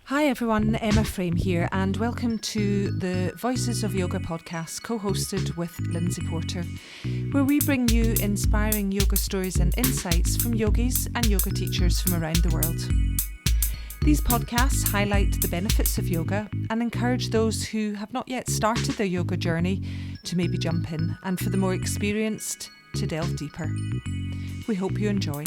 Hi everyone, Emma Frame here, and welcome to the Voices of Yoga podcast, co-hosted with Lindsay Porter, where we bring you inspiring yoga stories and insights from yogis and yoga teachers from around the world. These podcasts highlight the benefits of yoga and encourage those who have not yet started their yoga journey to maybe jump in, and for the more experienced to delve deeper. We hope you enjoy.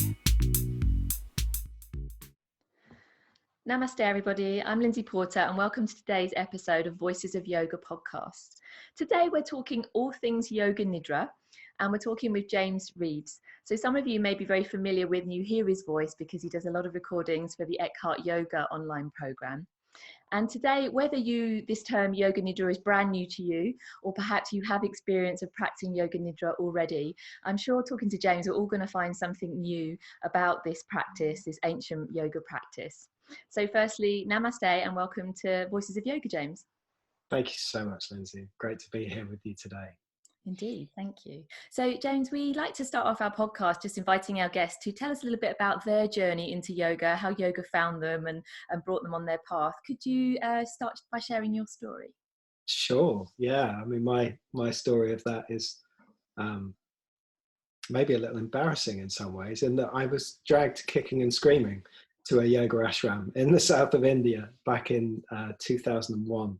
Namaste everybody, I'm Lindsay Porter and welcome to today's episode of Voices of Yoga podcast. Today we're talking all things Yoga Nidra and we're talking with James Reeves. So some of you may be very familiar with and you hear his voice because he does a lot of recordings for the Ekhart Yoga online program. And today, whether this term Yoga Nidra is brand new to you, or perhaps you have experience of practicing Yoga Nidra already, I'm sure talking to James, we're all going to find something new about this practice, this ancient yoga practice. So firstly, namaste and welcome to Voices of Yoga, James. Thank you so much, Lindsay. Great to be here with you today. Indeed, thank you. So James, we like to start off our podcast just inviting our guests to tell us a little bit about their journey into yoga, how yoga found them and brought them on their path. Could you start by sharing your story? Sure, yeah. I mean, my story of that is maybe a little embarrassing in some ways, in that I was dragged kicking and screaming to a yoga ashram in the south of India back in 2001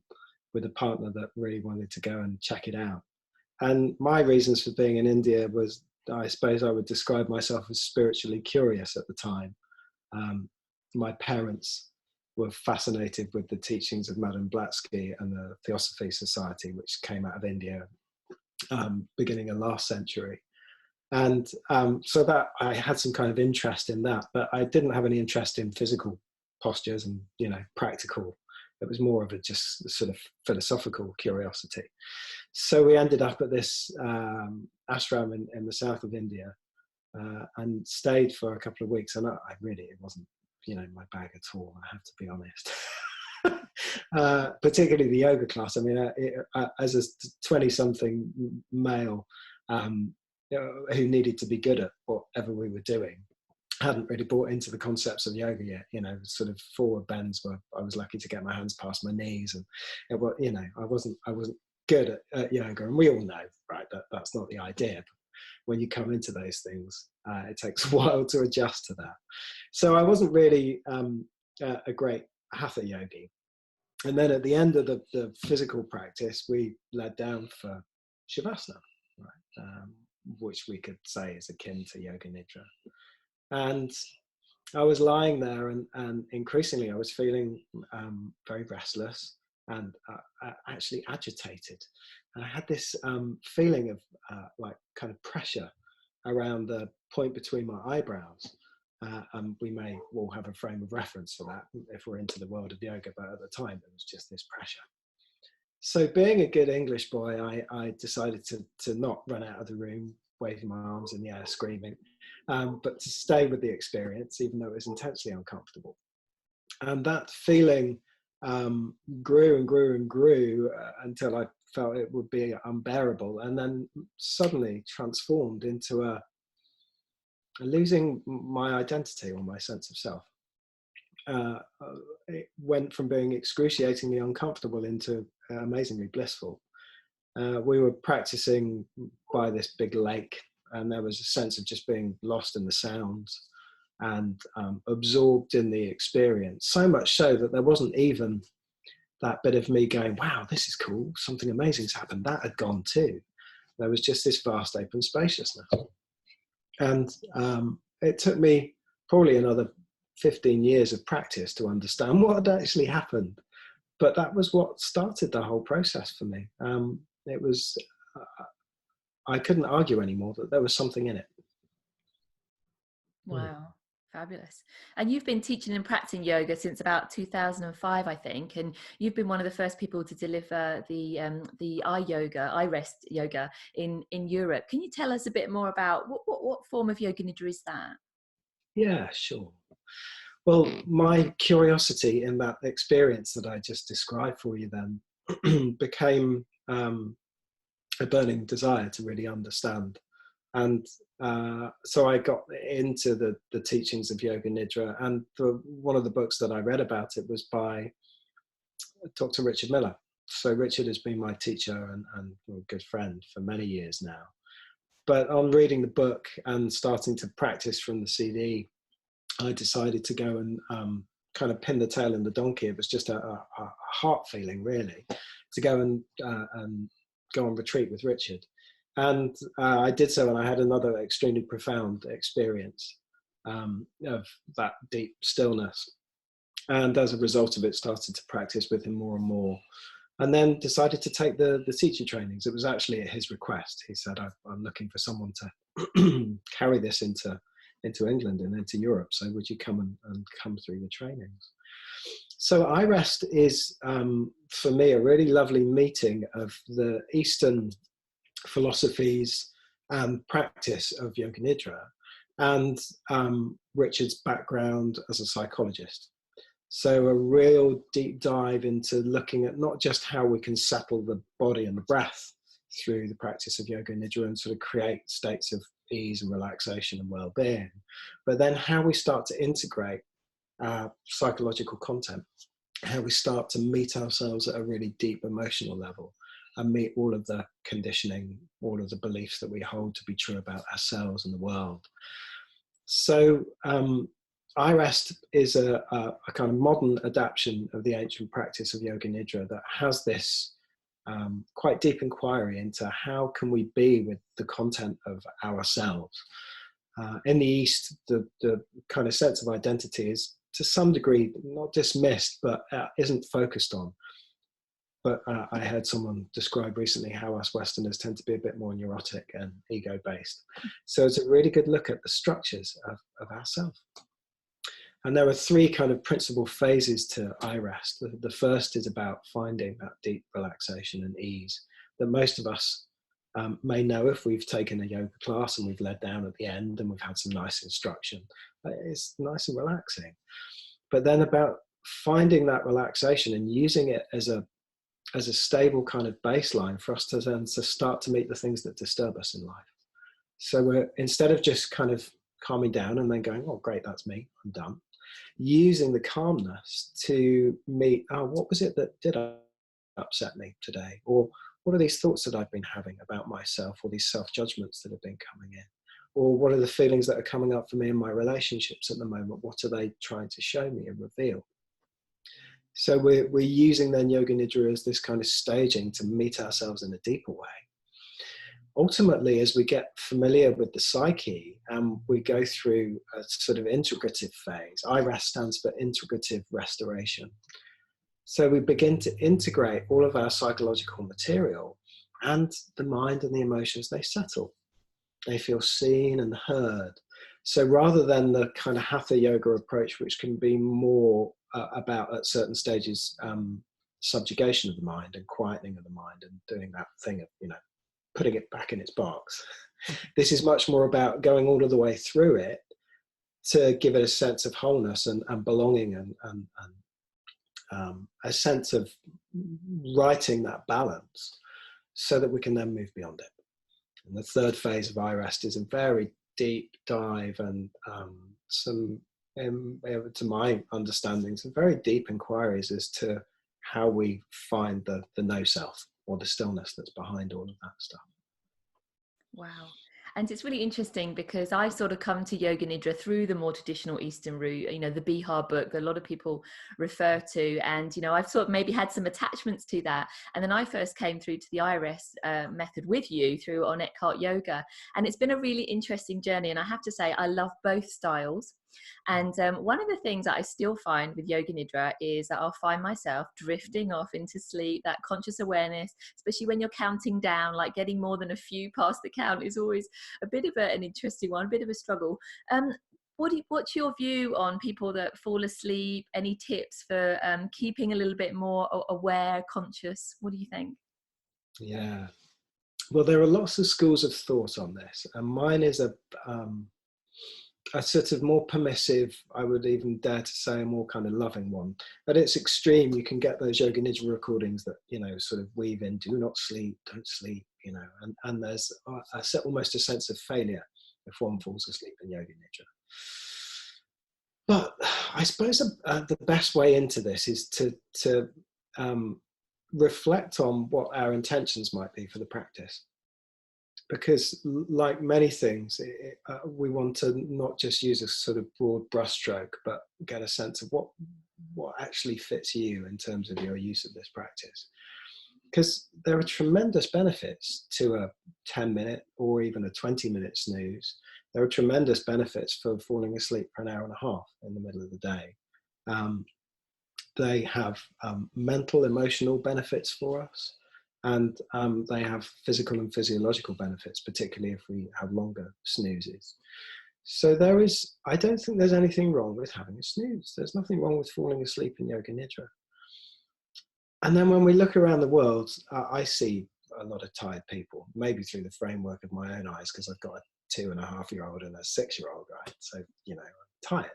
with a partner that really wanted to go and check it out. And my reasons for being in India was, I suppose I would describe myself as spiritually curious at the time. My parents were fascinated with the teachings of Madame Blavatsky and the Theosophy Society, which came out of India beginning of last century. And so that I had some kind of interest in that, but I didn't have any interest in physical postures and, practical. It was more of a just sort of philosophical curiosity. So we ended up at this ashram in the south of India and stayed for a couple of weeks. And it wasn't, my bag at all, I have to be honest. Particularly the yoga class. I mean, as a 20-something male who needed to be good at whatever we were doing, hadn't really bought into the concepts of yoga yet. Sort of forward bends were, I was lucky to get my hands past my knees, and I wasn't good at yoga, and we all know, right, that's not the idea. But when you come into those things, it takes a while to adjust to that. So I wasn't really a great hatha yogi. And then at the end of the physical practice, we led down for shavasana, right, which we could say is akin to Yoga Nidra. And I was lying there and increasingly I was feeling very restless and actually agitated. And I had this feeling of like kind of pressure around the point between my eyebrows. And we may all have a frame of reference for that if we're into the world of yoga, but at the time it was just this pressure. So being a good English boy, I decided to not run out of the room waving my arms in the air screaming, but to stay with the experience even though it was intensely uncomfortable. And that feeling grew and grew and grew until I felt it would be unbearable, and then suddenly transformed into a losing my identity or my sense of self. It went from being excruciatingly uncomfortable into amazingly blissful. We were practicing by this big lake, and there was a sense of just being lost in the sounds and absorbed in the experience, so much so that there wasn't even that bit of me going, wow, this is cool, something amazing's happened. That had gone too. There was just this vast open spaciousness. And it took me probably another 15 years of practice to understand what had actually happened. But that was what started the whole process for me. It was, I couldn't argue anymore that there was something in it. Wow, fabulous. And you've been teaching and practicing yoga since about 2005, I think, and you've been one of the first people to deliver the iRest yoga in Europe. Can you tell us a bit more about what form of Yoga Nidra is that? Yeah, sure. Well, my curiosity in that experience that I just described for you then became a burning desire to really understand And so I got into the teachings of Yoga Nidra, and one of the books that I read about it was by Dr. Richard Miller. So Richard has been my teacher and a good friend for many years now. But on reading the book and starting to practice from the CD, I decided to go and kind of pin the tail in the donkey. It was just a heart feeling, really, to go and go on retreat with Richard. And I did so, and I had another extremely profound experience of that deep stillness. And as a result of it, started to practice with him more and more. And then decided to take the teacher trainings. It was actually at his request. He said, I'm looking for someone to carry this into England and into Europe. So would you come and come through the trainings? So iRest is, for me, a really lovely meeting of the Eastern philosophies and practice of Yoga Nidra and Richard's background as a psychologist. So a real deep dive into looking at not just how we can settle the body and the breath through the practice of Yoga Nidra and sort of create states of ease and relaxation and well-being, but then how we start to integrate psychological content, how we start to meet ourselves at a really deep emotional level and meet all of the conditioning, all of the beliefs that we hold to be true about ourselves and the world. So iRest is a kind of modern adaptation of the ancient practice of Yoga Nidra that has this quite deep inquiry into how can we be with the content of ourselves. In the East, the kind of sense of identity is to some degree not dismissed, but isn't focused on. But I heard someone describe recently how us Westerners tend to be a bit more neurotic and ego-based. So it's a really good look at the structures of ourselves. And there are three kind of principal phases to iRest. The first is about finding that deep relaxation and ease that most of us may know if we've taken a yoga class and we've led down at the end and we've had some nice instruction. It's nice and relaxing. But then about finding that relaxation and using it as a stable kind of baseline for us to then to start to meet the things that disturb us in life. So we're, instead of just kind of calming down and then going, oh, great, that's me, I'm done. Using the calmness to meet, oh, what was it that did upset me today? Or what are these thoughts that I've been having about myself, or these self-judgments that have been coming in? Or what are the feelings that are coming up for me in my relationships at the moment? What are they trying to show me and reveal? So we're using then Yoga Nidra as this kind of staging to meet ourselves in a deeper way. Ultimately, as we get familiar with the psyche, we go through a sort of integrative phase. iRest stands for integrative restoration. So we begin to integrate all of our psychological material, and the mind and the emotions, they settle. They feel seen and heard. So rather than the kind of hatha yoga approach, which can be more about at certain stages, subjugation of the mind and quietening of the mind and doing that thing of, putting it back in its box. This is much more about going all of the way through it to give it a sense of wholeness and belonging and a sense of righting that balance so that we can then move beyond it. And the third phase of iRest is a very deep dive and to my understanding, some very deep inquiries as to how we find the no self or the stillness that's behind all of that stuff. Wow. And it's really interesting because I sort of come to Yoga Nidra through the more traditional Eastern route, the Bihar book that a lot of people refer to. And, I've sort of maybe had some attachments to that. And then I first came through to the iRest method with you through on Ekhart Yoga. And it's been a really interesting journey. And I have to say, I love both styles. And one of the things that I still find with Yoga Nidra is that I'll find myself drifting off into sleep, that conscious awareness, especially when you're counting down, like getting more than a few past the count is always a bit of an interesting one, a bit of a struggle. What's your view on people that fall asleep? Any tips for keeping a little bit more aware, conscious? What do you think? Yeah. Well, there are lots of schools of thought on this, and mine is a sort of more permissive, I would even dare to say a more kind of loving one. At its extreme, you can get those Yoga Nidra recordings that, sort of weave in, do not sleep, don't sleep, you know, and there's almost a sense of failure if one falls asleep in Yoga Nidra. But I suppose the best way into this is to reflect on what our intentions might be for the practice. Because like many things, we want to not just use a sort of broad brushstroke, but get a sense of what actually fits you in terms of your use of this practice. Because there are tremendous benefits to a 10-minute or even a 20-minute snooze. There are tremendous benefits for falling asleep for an hour and a half in the middle of the day. They have mental, emotional benefits for us, and they have physical and physiological benefits, particularly if we have longer snoozes. So I don't think there's anything wrong with having a snooze. There's nothing wrong with falling asleep in Yoga Nidra. And then when we look around the world, I see a lot of tired people, maybe through the framework of my own eyes, because I've got a 2.5-year-old and a 6-year-old, right? So, you know, I'm tired.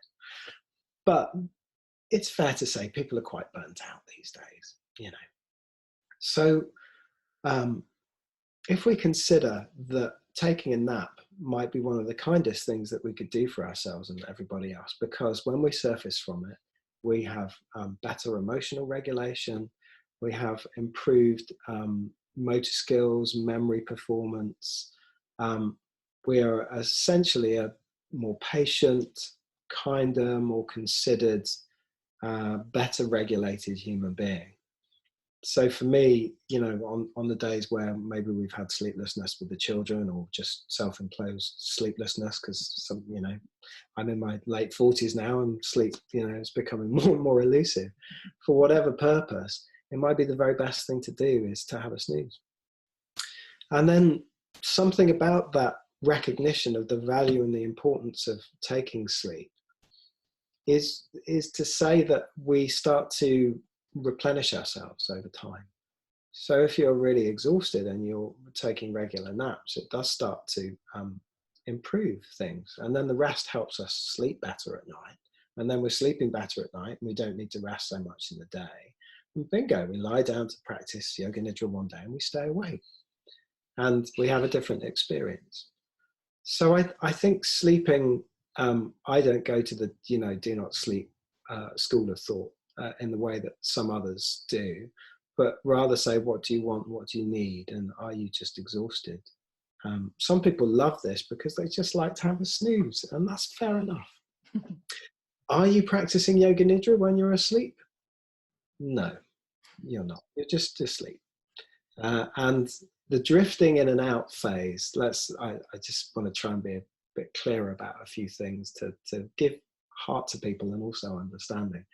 But it's fair to say people are quite burnt out these days, you know. So if we consider that taking a nap might be one of the kindest things that we could do for ourselves and everybody else, because when we surface from it, we have better emotional regulation, we have improved motor skills, memory performance. We are essentially a more patient, kinder, more considered, better regulated human being. So for me, you know, on the days where maybe we've had sleeplessness with the children or just self-imposed sleeplessness, because some, you know, I'm in my late 40s now and sleep, you know, is becoming more and more elusive. For whatever purpose, it might be the very best thing to do is to have a snooze. And then something about that recognition of the value and the importance of taking sleep is to say that we start to replenish ourselves over time. So if you're really exhausted and you're taking regular naps, it does start to improve things. And then the rest helps us sleep better at night. And then we're sleeping better at night and we don't need to rest so much in the day. And bingo, we lie down to practice Yoga Nidra one day and we stay awake. And we have a different experience. So I think sleeping, I don't go to the, you know, do not sleep school of thought in the way that some others do, but rather say, what do you want? What do you need? And are you just exhausted? Some people love this because they just like to have a snooze, and that's fair enough. Are you practicing Yoga Nidra when you're asleep? No, you're not. You're just asleep. And the drifting in and out phase, I just want to try and be a bit clearer about a few things to give heart to people and also understanding.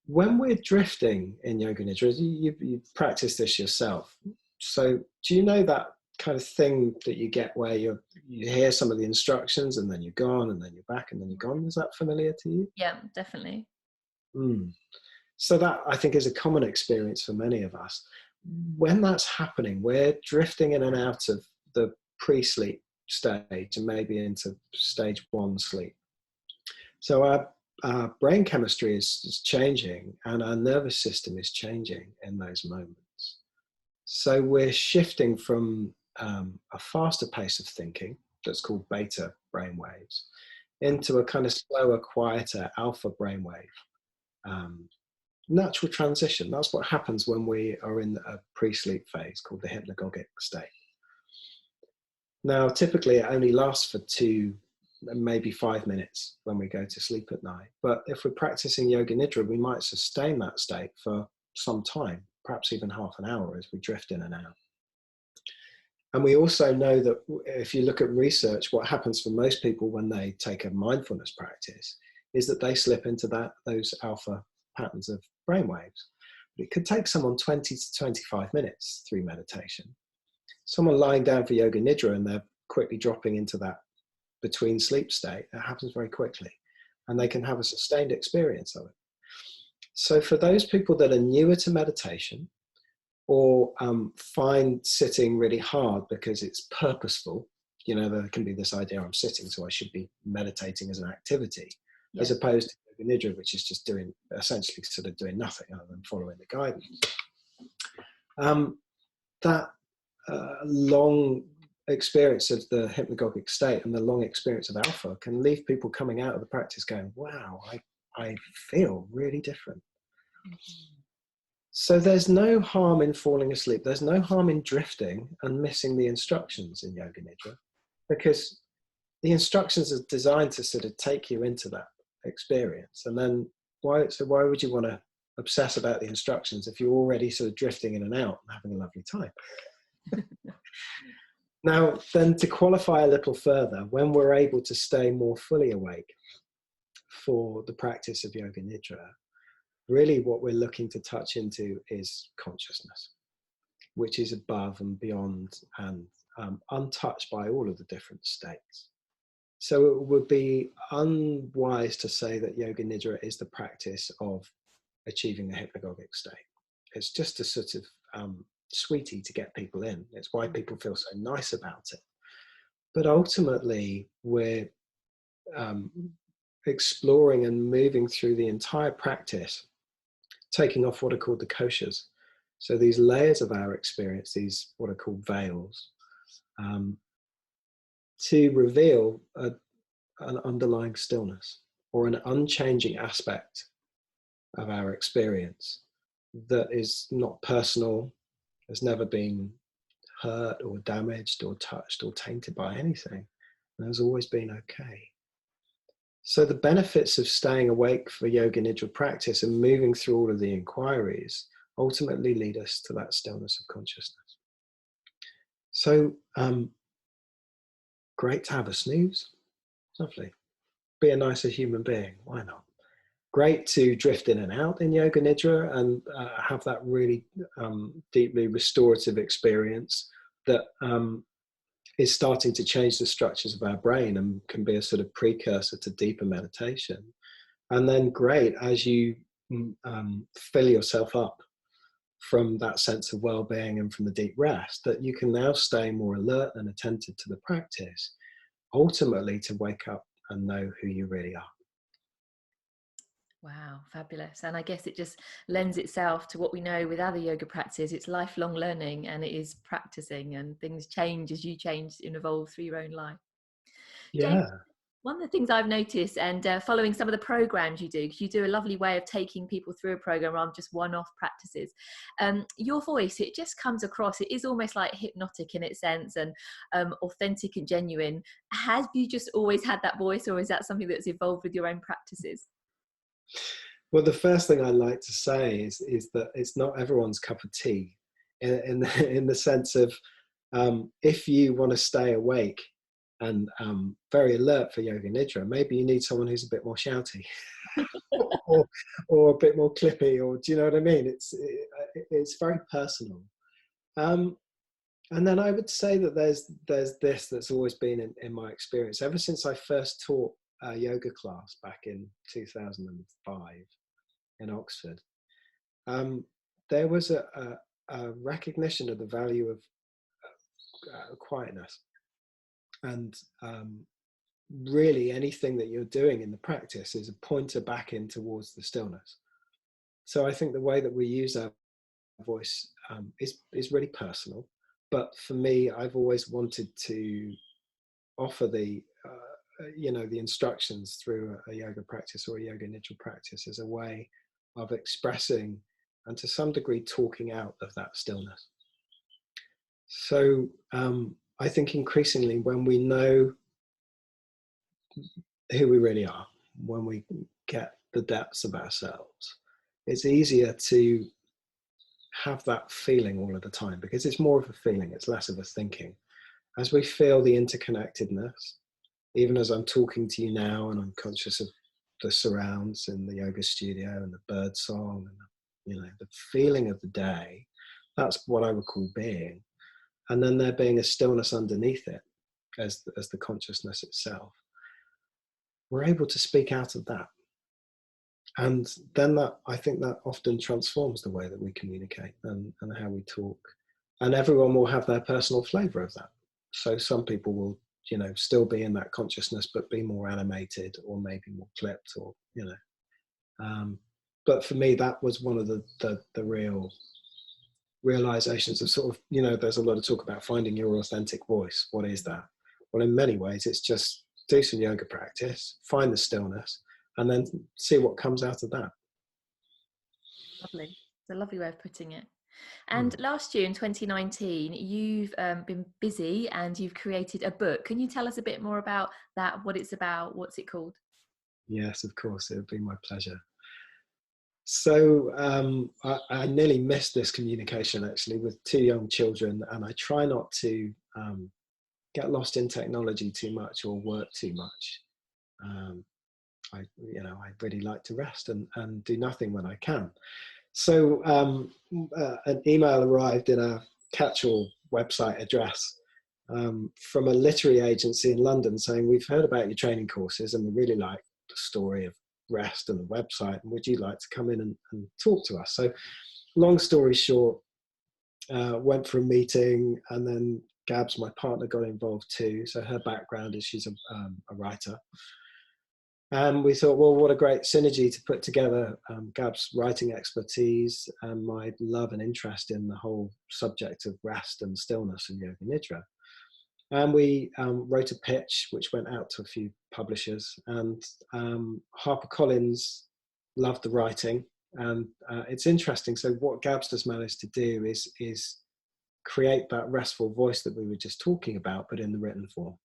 When we're drifting in Yoga Nidra, you've practiced this yourself. So do you know that kind of thing that you get where you hear some of the instructions and then you're gone and then you're back and then you're gone? Is that familiar to you? Yeah, definitely. So that, I think, is a common experience for many of us. When that's happening, we're drifting in and out of the pre-sleep stage and maybe into stage 1 sleep. So our brain chemistry is changing and our nervous system is changing in those moments. So we're shifting from a faster pace of thinking that's called beta brainwaves into a kind of slower, quieter alpha brainwave. Natural transition. That's what happens when we are in a pre-sleep phase called the hypnagogic state. Now, typically it only lasts for 2, maybe 5 minutes when we go to sleep at night. But if we're practicing Yoga Nidra, we might sustain that state for some time, perhaps even half an hour as we drift in and out. And we also know that if you look at research, what happens for most people when they take a mindfulness practice is that they slip into those alpha patterns of brainwaves. But it could take someone 20 to 25 minutes through meditation. Someone lying down for Yoga Nidra and they're quickly dropping into that between sleep state, that happens very quickly. And they can have a sustained experience of it. So for those people that are newer to meditation or find sitting really hard because it's purposeful, you know, there can be this idea, I'm sitting, so I should be meditating as an activity, as opposed to Yoga Nidra, which is just essentially sort of doing nothing other than following the guidance. That long experience of the hypnagogic state and the long experience of alpha can leave people coming out of the practice going, wow, I feel really different. So there's no harm in falling asleep. There's no harm in drifting and missing the instructions in Yoga Nidra, because the instructions are designed to sort of take you into that experience. And then why would you want to obsess about the instructions if you're already sort of drifting in and out and having a lovely time? Now, then, to qualify a little further, when we're able to stay more fully awake for the practice of Yoga Nidra, really what we're looking to touch into is consciousness, which is above and beyond and untouched by all of the different states. So it would be unwise to say that Yoga Nidra is the practice of achieving a hypnagogic state. It's just a sort of sweetie to get people in. It's why people feel so nice about it. But ultimately, we're exploring and moving through the entire practice, taking off what are called the koshas. So these layers of our experience, these what are called veils, to reveal an underlying stillness or an unchanging aspect of our experience that is not personal, has never been hurt or damaged or touched or tainted by anything, and has always been okay. So the benefits of staying awake for Yoga Nidra practice and moving through all of the inquiries ultimately lead us to that stillness of consciousness. So great to have a snooze, lovely. Be a nicer human being, why not? Great to drift in and out in Yoga Nidra and have that really deeply restorative experience that is starting to change the structures of our brain and can be a sort of precursor to deeper meditation. And then great, as you fill yourself up from that sense of well-being and from the deep rest, that you can now stay more alert and attentive to the practice, ultimately to wake up and know who you really are. Wow, fabulous. And I guess it just lends itself to what we know with other yoga practices. It's lifelong learning, and it is practicing, and things change as you change and evolve through your own life. Yeah. James, one of the things I've noticed, and following some of the programs you do, because you do a lovely way of taking people through a program rather than just one-off practices, your voice, it just comes across, it is almost like hypnotic in its sense, and authentic and genuine. Have you just always had that voice, or is that something that's evolved with your own practices? Well, the first thing I like to say is that it's not everyone's cup of tea, in the sense of if you want to stay awake and very alert for Yoga Nidra, maybe you need someone who's a bit more shouty or a bit more clippy, or do you know what I mean? It's very personal. And then I would say that there's this that's always been in my experience ever since I first taught a yoga class back in 2005 in Oxford. There was a recognition of the value of quietness, and really anything that you're doing in the practice is a pointer back in towards the stillness. So I think the way that we use our voice is really personal, but for me, I've always wanted to offer the the instructions through a yoga practice or a Yoga Nidra practice as a way of expressing and to some degree talking out of that stillness. So I think increasingly when we know who we really are, when we get the depths of ourselves, it's easier to have that feeling all of the time, because it's more of a feeling, it's less of a thinking. As we feel the interconnectedness, even as I'm talking to you now and I'm conscious of the surrounds in the yoga studio and the bird song and the feeling of the day, that's what I would call being. And then there being a stillness underneath it as the consciousness itself. We're able to speak out of that. And then I think that often transforms the way that we communicate and how we talk. And everyone will have their personal flavor of that. So some people will, still be in that consciousness, but be more animated or maybe more clipped, or, but for me, that was one of the real realizations of sort of, there's a lot of talk about finding your authentic voice. What is that? Well, in many ways, it's just do some yoga practice, find the stillness, and then see what comes out of that. Lovely. It's a lovely way of putting it. And last year in 2019, you've been busy and you've created a book. Can you tell us a bit more about that? What it's about? What's it called? Yes, of course. It would be my pleasure. So I nearly missed this communication actually with 2 young children, and I try not to get lost in technology too much or work too much. I really like to rest and do nothing when I can. So an email arrived in a catch-all website address from a literary agency in London saying, we've heard about your training courses and we really like the story of rest and the website, and would you like to come in and talk to us? So long story short, went for a meeting, and then Gabs, my partner, got involved too. So her background is she's a writer. And we thought, well, what a great synergy to put together Gab's writing expertise and my love and interest in the whole subject of rest and stillness and Yoga Nidra. And we wrote a pitch, which went out to a few publishers. And HarperCollins loved the writing. And it's interesting. So what Gabs has managed to do is create that restful voice that we were just talking about, but in the written form.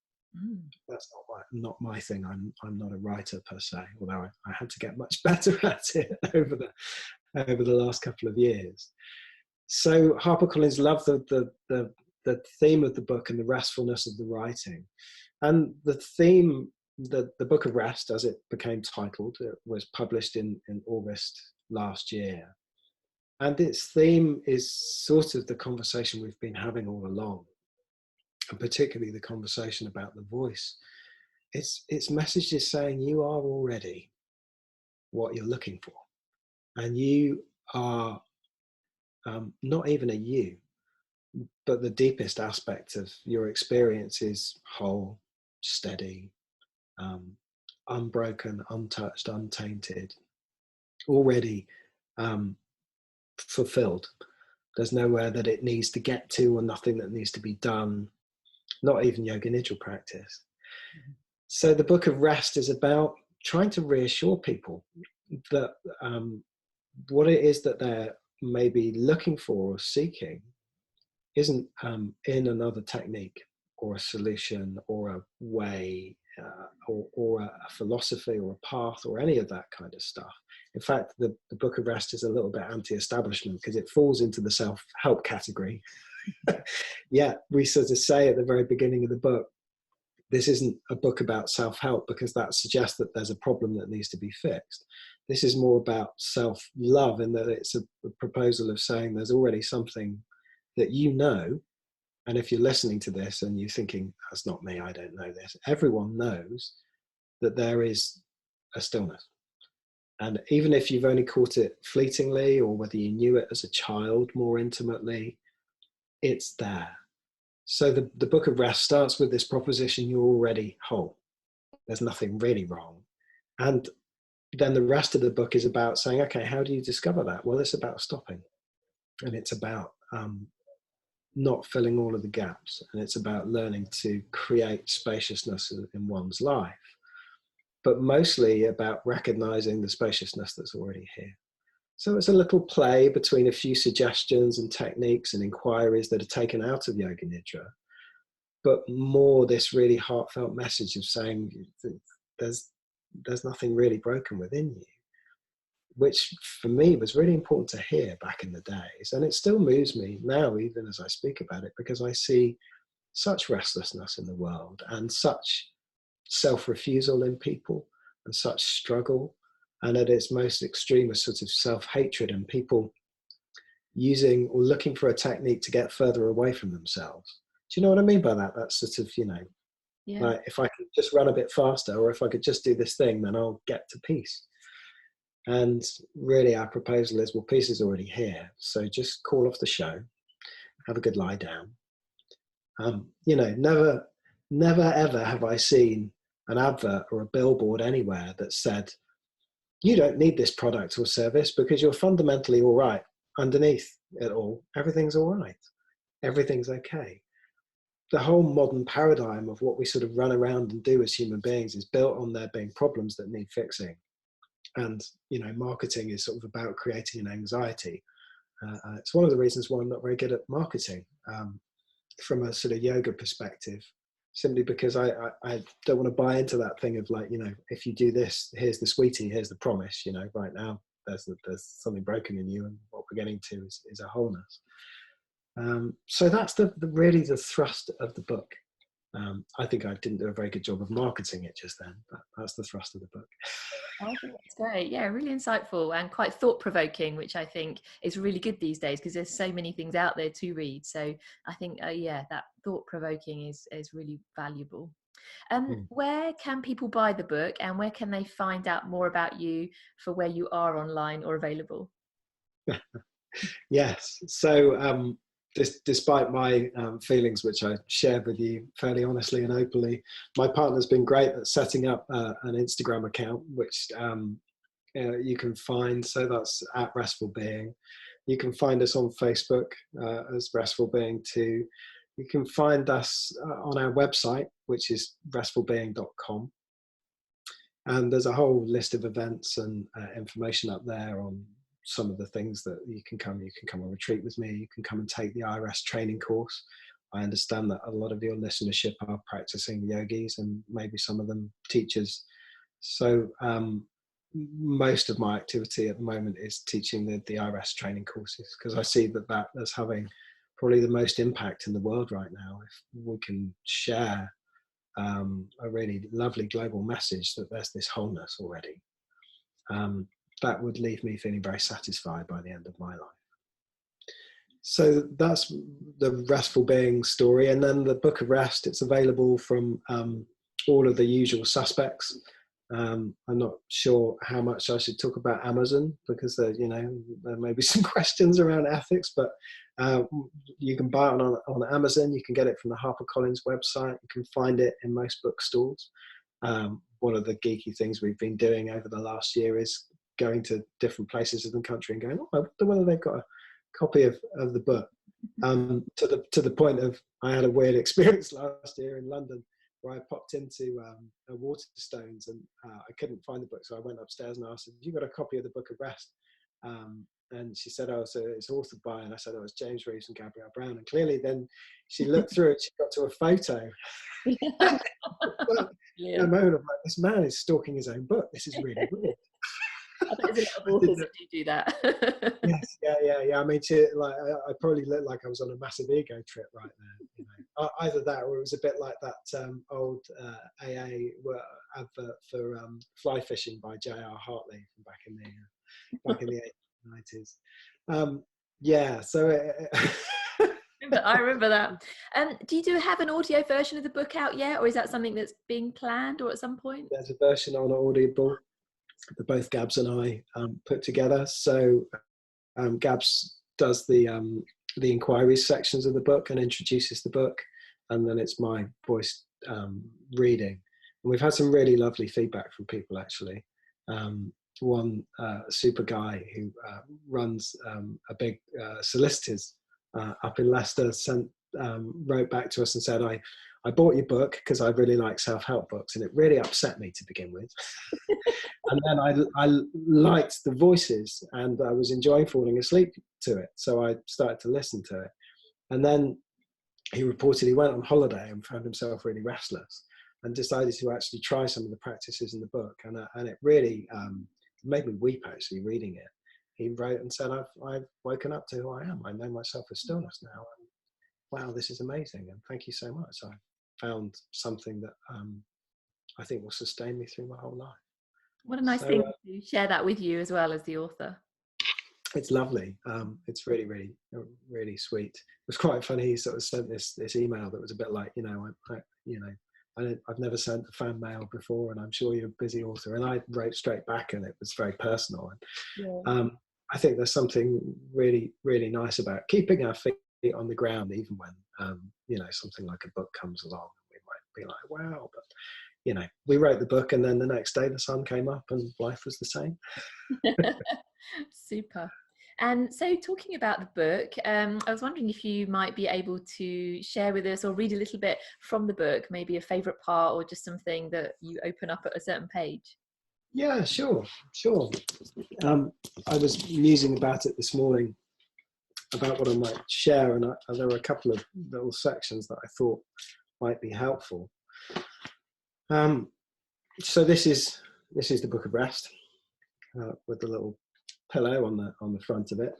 That's not my thing. I'm not a writer per se, although I had to get much better at it over the last couple of years. So HarperCollins loved the theme of the book and the restfulness of the writing, and the theme, the Book of Rest, as it became titled, it was published in August last year, and its theme is sort of the conversation we've been having all along. And particularly the conversation about the voice. Its message is saying you are already what you're looking for. And you are not even a you, but the deepest aspect of your experience is whole, steady, unbroken, untouched, untainted, already fulfilled. There's nowhere that it needs to get to, or nothing that needs to be done. Not even Yoga Nidra practice. So the Book of Rest is about trying to reassure people that what it is that they're maybe looking for or seeking isn't in another technique or a solution or a way or a philosophy or a path or any of that kind of stuff. In fact, the Book of Rest is a little bit anti-establishment because it falls into the self-help category. Yeah, we sort of say at the very beginning of the book, this isn't a book about self-help because that suggests that there's a problem that needs to be fixed. This is more about self-love, in that it's a proposal of saying there's already something that you know, and if you're listening to this and you're thinking, that's not me, I don't know this, everyone knows that there is a stillness. And even if you've only caught it fleetingly, or whether you knew it as a child more intimately, it's there. So the Book of Rest starts with this proposition: you're already whole. There's nothing really wrong. And then the rest of the book is about saying, okay, how do you discover that? Well, it's about stopping. And it's about not filling all of the gaps. And it's about learning to create spaciousness in one's life, but mostly about recognizing the spaciousness that's already here. So it's a little play between a few suggestions and techniques and inquiries that are taken out of Yoga Nidra, but more this really heartfelt message of saying there's nothing really broken within you, which for me was really important to hear back in the days. And it still moves me now, even as I speak about it, because I see such restlessness in the world and such self-refusal in people and such struggle. And at its most extreme, a sort of self-hatred, and people using or looking for a technique to get further away from themselves. Do you know what I mean by that? That's sort of, yeah. Like if I could just run a bit faster, or if I could just do this thing, then I'll get to peace. And really our proposal is, well, peace is already here. So just call off the show, have a good lie down. Never ever have I seen an advert or a billboard anywhere that said, you don't need this product or service because you're fundamentally all right underneath. it all, everything's all right. Everything's okay. The whole modern paradigm of what we sort of run around and do as human beings is built on there being problems that need fixing. And, marketing is sort of about creating an anxiety. It's one of the reasons why I'm not very good at marketing from a sort of yoga perspective, simply because I don't want to buy into that thing of like, if you do this, here's the sweetie, here's the promise, right now there's something broken in you, and what we're getting to is a wholeness. So that's really the thrust of the book. I think I didn't do a very good job of marketing it just then, but that's the thrust of the book. I think that's great. Yeah, really insightful and quite thought-provoking, which I think is really good these days because there's so many things out there to read. So I think, that thought-provoking is really valuable. Where can people buy the book, and where can they find out more about you for where you are online or available? Yes. So despite my feelings, which I shared with you fairly honestly and openly, my partner's been great at setting up an Instagram account, which you can find. So that's at Restful Being. You can find us on Facebook as Restful Being too. You can find us on our website, which is restfulbeing.com. And there's a whole list of events and information up there on some of the things that you can come on retreat with me. You can come and take the iRest training course. I understand that a lot of your listenership are practicing yogis and maybe some of them teachers. So most of my activity at the moment is teaching the iRest training courses, because I see that is having probably the most impact in the world right now. If we can share a really lovely global message that there's this wholeness already, that would leave me feeling very satisfied by the end of my life. So that's the Restful Being story. And then the Book of Rest, it's available from all of the usual suspects. I'm not sure how much I should talk about Amazon, because there may be some questions around ethics, but you can buy it on Amazon. You can get it from the HarperCollins website. You can find it in most bookstores. One of the geeky things we've been doing over the last year is going to different places in the country and going, I wonder whether they've got a copy of the book. To the point of, I had a weird experience last year in London where I popped into a Waterstones and I couldn't find the book, so I went upstairs and asked, have you got a copy of the Book of Rest? And she said, oh, so it's authored by, and I said, oh, it's James Reeves and Gabrielle Brown. And clearly then she looked through it, she got to a photo. Yeah. A moment of like, this man is stalking his own book. This is really weird. I bet there's a lot of authors that do that. Yes, yeah. I mean, I probably looked like I was on a massive ego trip right there. Either that, or it was a bit like that old AA advert for fly fishing by J.R. Hartley from back in the 90s. Yeah, so. I remember that. Do you have an audio version of the book out yet, or is that something that's being planned or at some point? There's a version on Audible that both Gabs and I put together. So Gabs does the inquiries sections of the book and introduces the book, and then it's my voice reading. And we've had some really lovely feedback from people, actually. One super guy who runs a big solicitors up in Leicester wrote back to us and said, I bought your book because I really like self-help books, and it really upset me to begin with. And then I liked the voices, and I was enjoying falling asleep to it. So I started to listen to it. And then he reported he went on holiday and found himself really restless and decided to actually try some of the practices in the book. And it really made me weep, actually, reading it. He wrote and said, I've woken up to who I am. I know myself as stillness now. And wow, this is amazing. And thank you so much. I found something that I think will sustain me through my whole life. What a nice thing to share that with you as well as the author. It's lovely. It's really, really, really sweet. It was quite funny. He sort of sent this email that was a bit like, I've never sent a fan mail before, and I'm sure you're a busy author. And I wrote straight back, and it was very personal. And I think there's something really, really nice about keeping our feet on the ground, even when something like a book comes along. We might be like, wow, but we wrote the book, and then the next day the sun came up and life was the same. Super. And so talking about the book, I was wondering if you might be able to share with us or read a little bit from the book, maybe a favourite part or just something that you open up at a certain page. Yeah, sure. I was musing about it this morning, about what I might share, and there were a couple of little sections that I thought might be helpful. So this is the Book of Rest, with the little pillow on the front of it.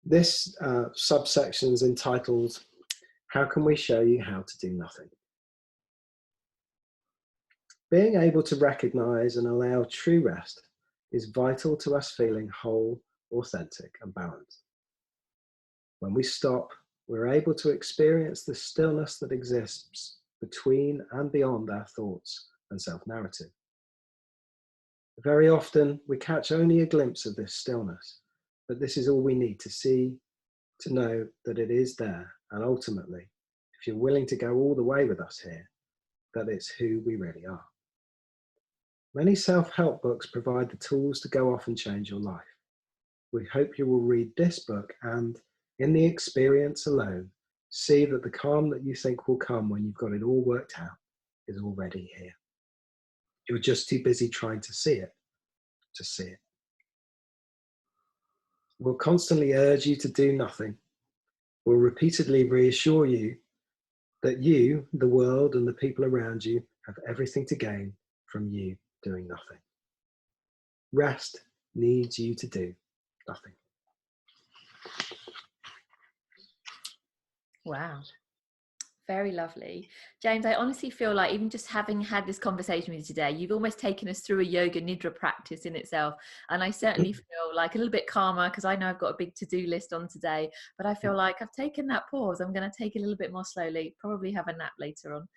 This subsection is entitled, "How can we show you how to do nothing?" Being able to recognize and allow true rest is vital to us feeling whole, authentic, and balanced. When we stop, we're able to experience the stillness that exists between and beyond our thoughts and self-narrative. Very often, we catch only a glimpse of this stillness, but this is all we need to see, to know that it is there, and ultimately, if you're willing to go all the way with us here, that it's who we really are. Many self-help books provide the tools to go off and change your life. We hope you will read this book and, in the experience alone, see that the calm that you think will come when you've got it all worked out is already here. You're just too busy trying to see it, to see it. We'll constantly urge you to do nothing. We'll repeatedly reassure you that you, the world, and the people around you have everything to gain from you doing nothing. Rest needs you to do nothing. Wow. Very lovely. James, I honestly feel like even just having had this conversation with you today, you've almost taken us through a yoga nidra practice in itself. And I certainly feel like a little bit calmer because I know I've got a big to-do list on today, but I feel like I've taken that pause. I'm going to take it a little bit more slowly, probably have a nap later on.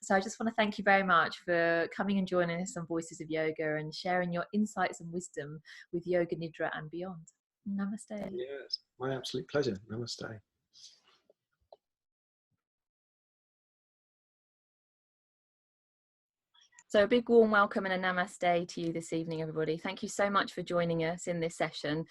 So I just want to thank you very much for coming and joining us on Voices of Yoga and sharing your insights and wisdom with Yoga Nidra and beyond. Namaste. Yes, my absolute pleasure. Namaste. So a big warm welcome and a namaste to you this evening, everybody. Thank you so much for joining us in this session.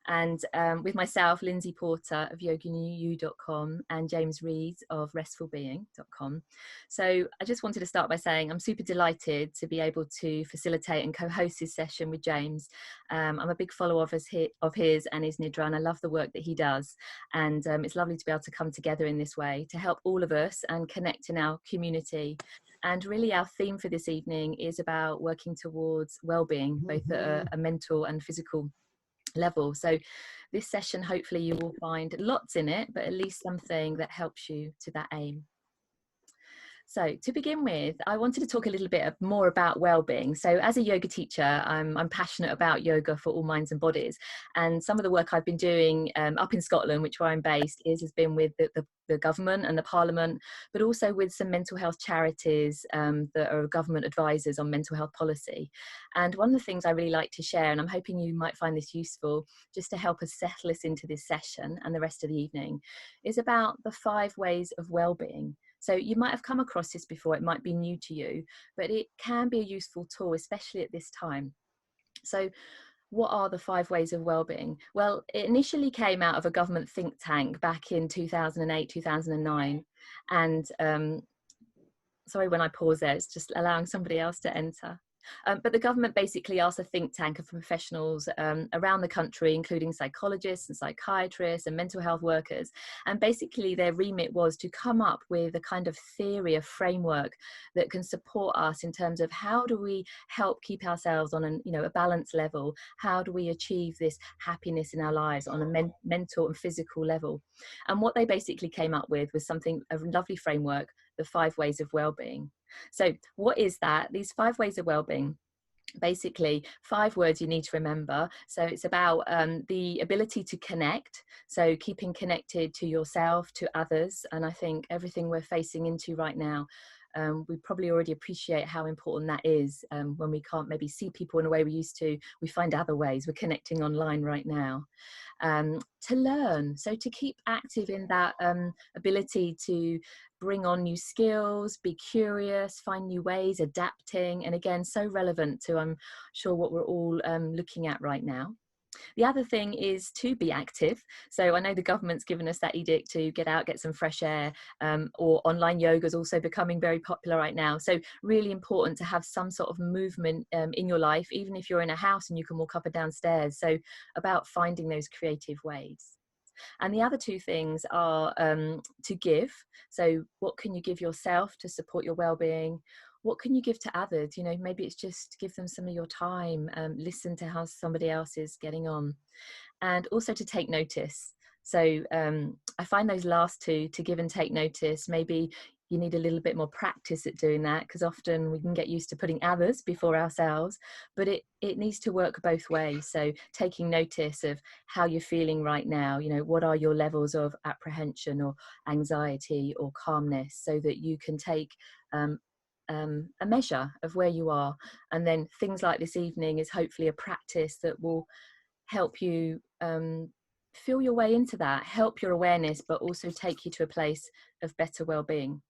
And with myself, Lindsey Porter of yoganidra.com and James Reeves of restfulbeing.com. So I just wanted to start by saying I'm super delighted to be able to facilitate and co-host this session with James. I'm a big follower of his and his Nidra, and I love the work that he does. And it's lovely to be able to come together in this way to help all of us and connect in our community. And really our theme for this evening is about working towards well-being, both at a mental and physical level. So this session, hopefully you will find lots in it, but at least something that helps you to that aim. So to begin with, I wanted to talk a little bit more about well-being. So as a yoga teacher, I'm passionate about yoga for all minds and bodies. And some of the work I've been doing up in Scotland, which where I'm based, has been with the government and the parliament, but also with some mental health charities that are government advisors on mental health policy. And one of the things I really like to share, and I'm hoping you might find this useful, just to help us settle us into this session and the rest of the evening, is about the 5 ways of well-being. So you might have come across this before, it might be new to you, but it can be a useful tool, especially at this time. So what are the 5 ways of well-being? Well, it initially came out of a government think tank back in 2008, 2009. And sorry when I pause there, it's just allowing somebody else to enter. But the government basically asked a think tank of professionals around the country, including psychologists and psychiatrists and mental health workers. And basically their remit was to come up with a kind of theory, a framework that can support us in terms of how do we help keep ourselves on a balanced level? How do we achieve this happiness in our lives on a mental and physical level? And what they basically came up with was a lovely framework, the 5 ways of well-being. So what is that? These 5 ways of well-being, basically 5 words you need to remember. So it's about the ability to connect, so keeping connected to yourself, to others. And I think everything we're facing into right now, we probably already appreciate how important that is. When we can't maybe see people in a way we used to, we find other ways. We're connecting online right now. To learn, so to keep active in that ability to bring on new skills, be curious, find new ways, adapting, and again, so relevant to, I'm sure, what we're all looking at right now. The other thing is to be active. So I know the government's given us that edict to get out, get some fresh air, or online yoga is also becoming very popular right now. So really important to have some sort of movement in your life, even if you're in a house and you can walk up and down stairs. So about finding those creative ways. And the other two things are to give. So what can you give yourself to support your well-being? What can you give to others? You know, maybe it's just give them some of your time, listen to how somebody else is getting on, and also to take notice. So I find those last two, to give and take notice, maybe you need a little bit more practice at doing that, because often we can get used to putting others before ourselves, but it needs to work both ways. So taking notice of how you're feeling right now, you know, what are your levels of apprehension or anxiety or calmness, so that you can take a measure of where you are. And then things like this evening is hopefully a practice that will help you feel your way into that, help your awareness, but also take you to a place of better well-being.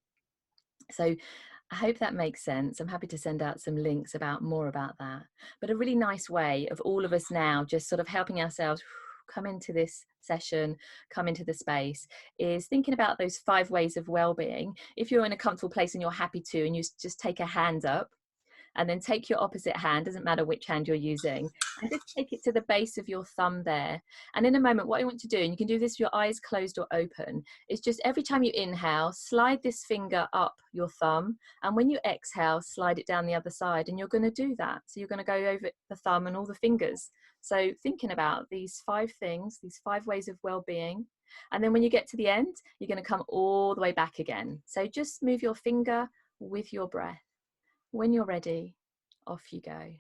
So I hope that makes sense. I'm happy to send out some links about more about that. But a really nice way of all of us now just sort of helping ourselves come into this session, come into the space, is thinking about those 5 ways of well-being. If you're in a comfortable place and you're happy to, and you just take a hand up, and then take your opposite hand, doesn't matter which hand you're using, and just take it to the base of your thumb there. And in a moment, what I want to do, and you can do this with your eyes closed or open, is just every time you inhale, slide this finger up your thumb, and when you exhale, slide it down the other side. And you're going to do that. So you're going to go over the thumb and all the fingers. So thinking about these 5 things, these 5 ways of well-being. And then when you get to the end, you're going to come all the way back again. So just move your finger with your breath. When you're ready, off you go.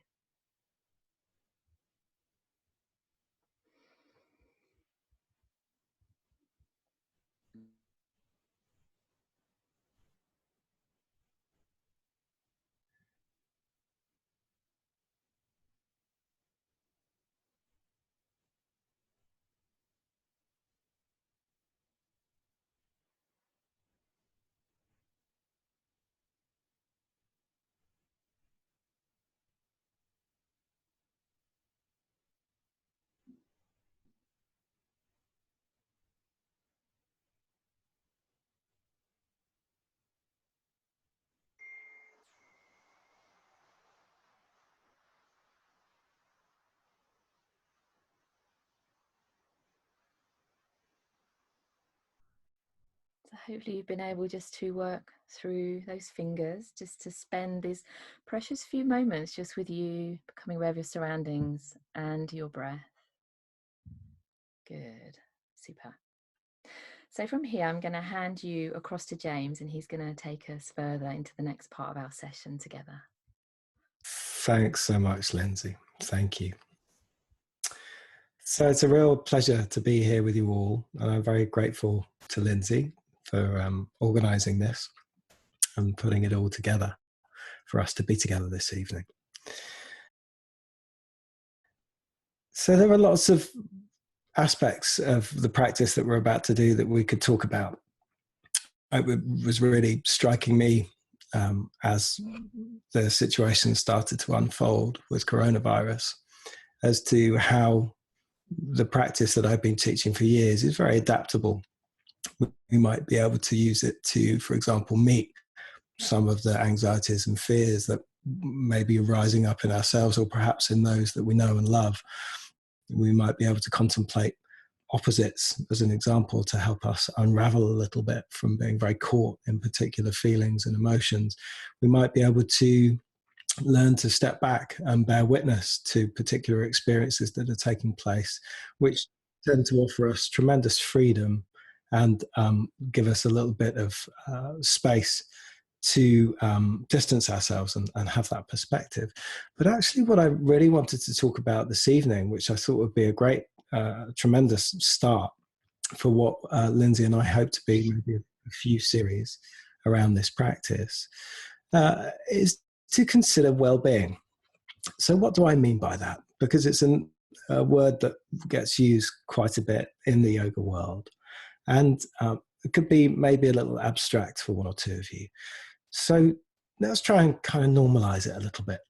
So hopefully you've been able just to work through those fingers, just to spend these precious few moments just with you, becoming aware of your surroundings and your breath. Good, super. So from here, I'm going to hand you across to James, and he's going to take us further into the next part of our session together. Thanks so much, Lindsey. Thank you. So it's a real pleasure to be here with you all, and I'm very grateful to Lindsey for organising this and putting it all together for us to be together this evening. So there are lots of aspects of the practice that we're about to do that we could talk about. It was really striking me as the situation started to unfold with coronavirus as to how the practice that I've been teaching for years is very adaptable. We might be able to use it to, for example, meet some of the anxieties and fears that may be rising up in ourselves, or perhaps in those that we know and love. We might be able to contemplate opposites as an example to help us unravel a little bit from being very caught in particular feelings and emotions. We might be able to learn to step back and bear witness to particular experiences that are taking place, which tend to offer us tremendous freedom and give us a little bit of space to distance ourselves and have that perspective. But actually what I really wanted to talk about this evening, which I thought would be a great, tremendous start for what Lindsey and I hope to be maybe a few series around this practice, is to consider well-being. So what do I mean by that? Because it's a word that gets used quite a bit in the yoga world. And it could be maybe a little abstract for one or two of you. So let's try and kind of normalize it a little bit.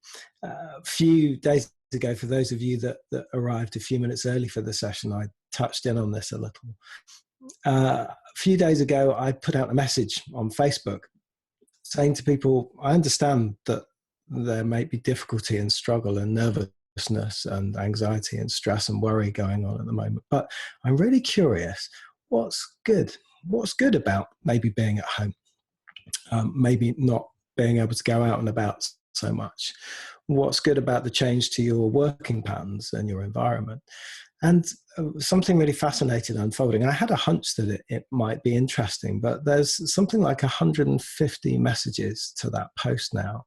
A few days ago, for those of you that arrived a few minutes early for the session, I touched in on this a little. A few days ago, I put out a message on Facebook saying to people, I understand that there may be difficulty and struggle and nervousness and anxiety and stress and worry going on at the moment, but I'm really curious, what's good? What's good about maybe being at home? Maybe not being able to go out and about so much. What's good about the change to your working patterns and your environment? And something really fascinating unfolding. I had a hunch that it might be interesting, but there's something like 150 messages to that post now,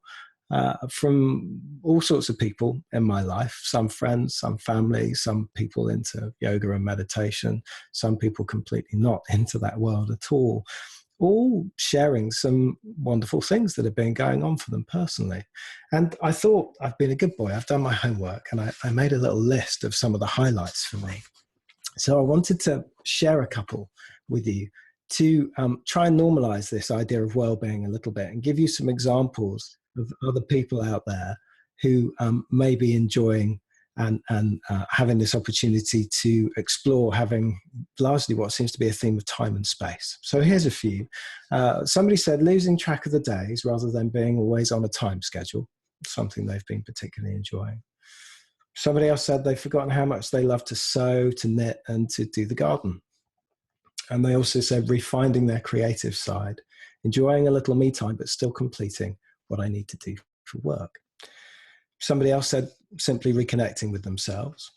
from all sorts of people in my life, some friends, some family, some people into yoga and meditation, some people completely not into that world at all sharing some wonderful things that have been going on for them personally. And I thought, I've been a good boy, I've done my homework, and I made a little list of some of the highlights for me. So I wanted to share a couple with you to try and normalize this idea of well-being a little bit and give you some examples of other people out there who may be enjoying and having this opportunity to explore, having largely what seems to be a theme of time and space. So here's a few. Somebody said losing track of the days rather than being always on a time schedule, something they've been particularly enjoying. Somebody else said they've forgotten how much they love to sew, to knit, and to do the garden. And they also said refinding their creative side, enjoying a little me time, but still completing what I need to do for work. Somebody else said simply reconnecting with themselves.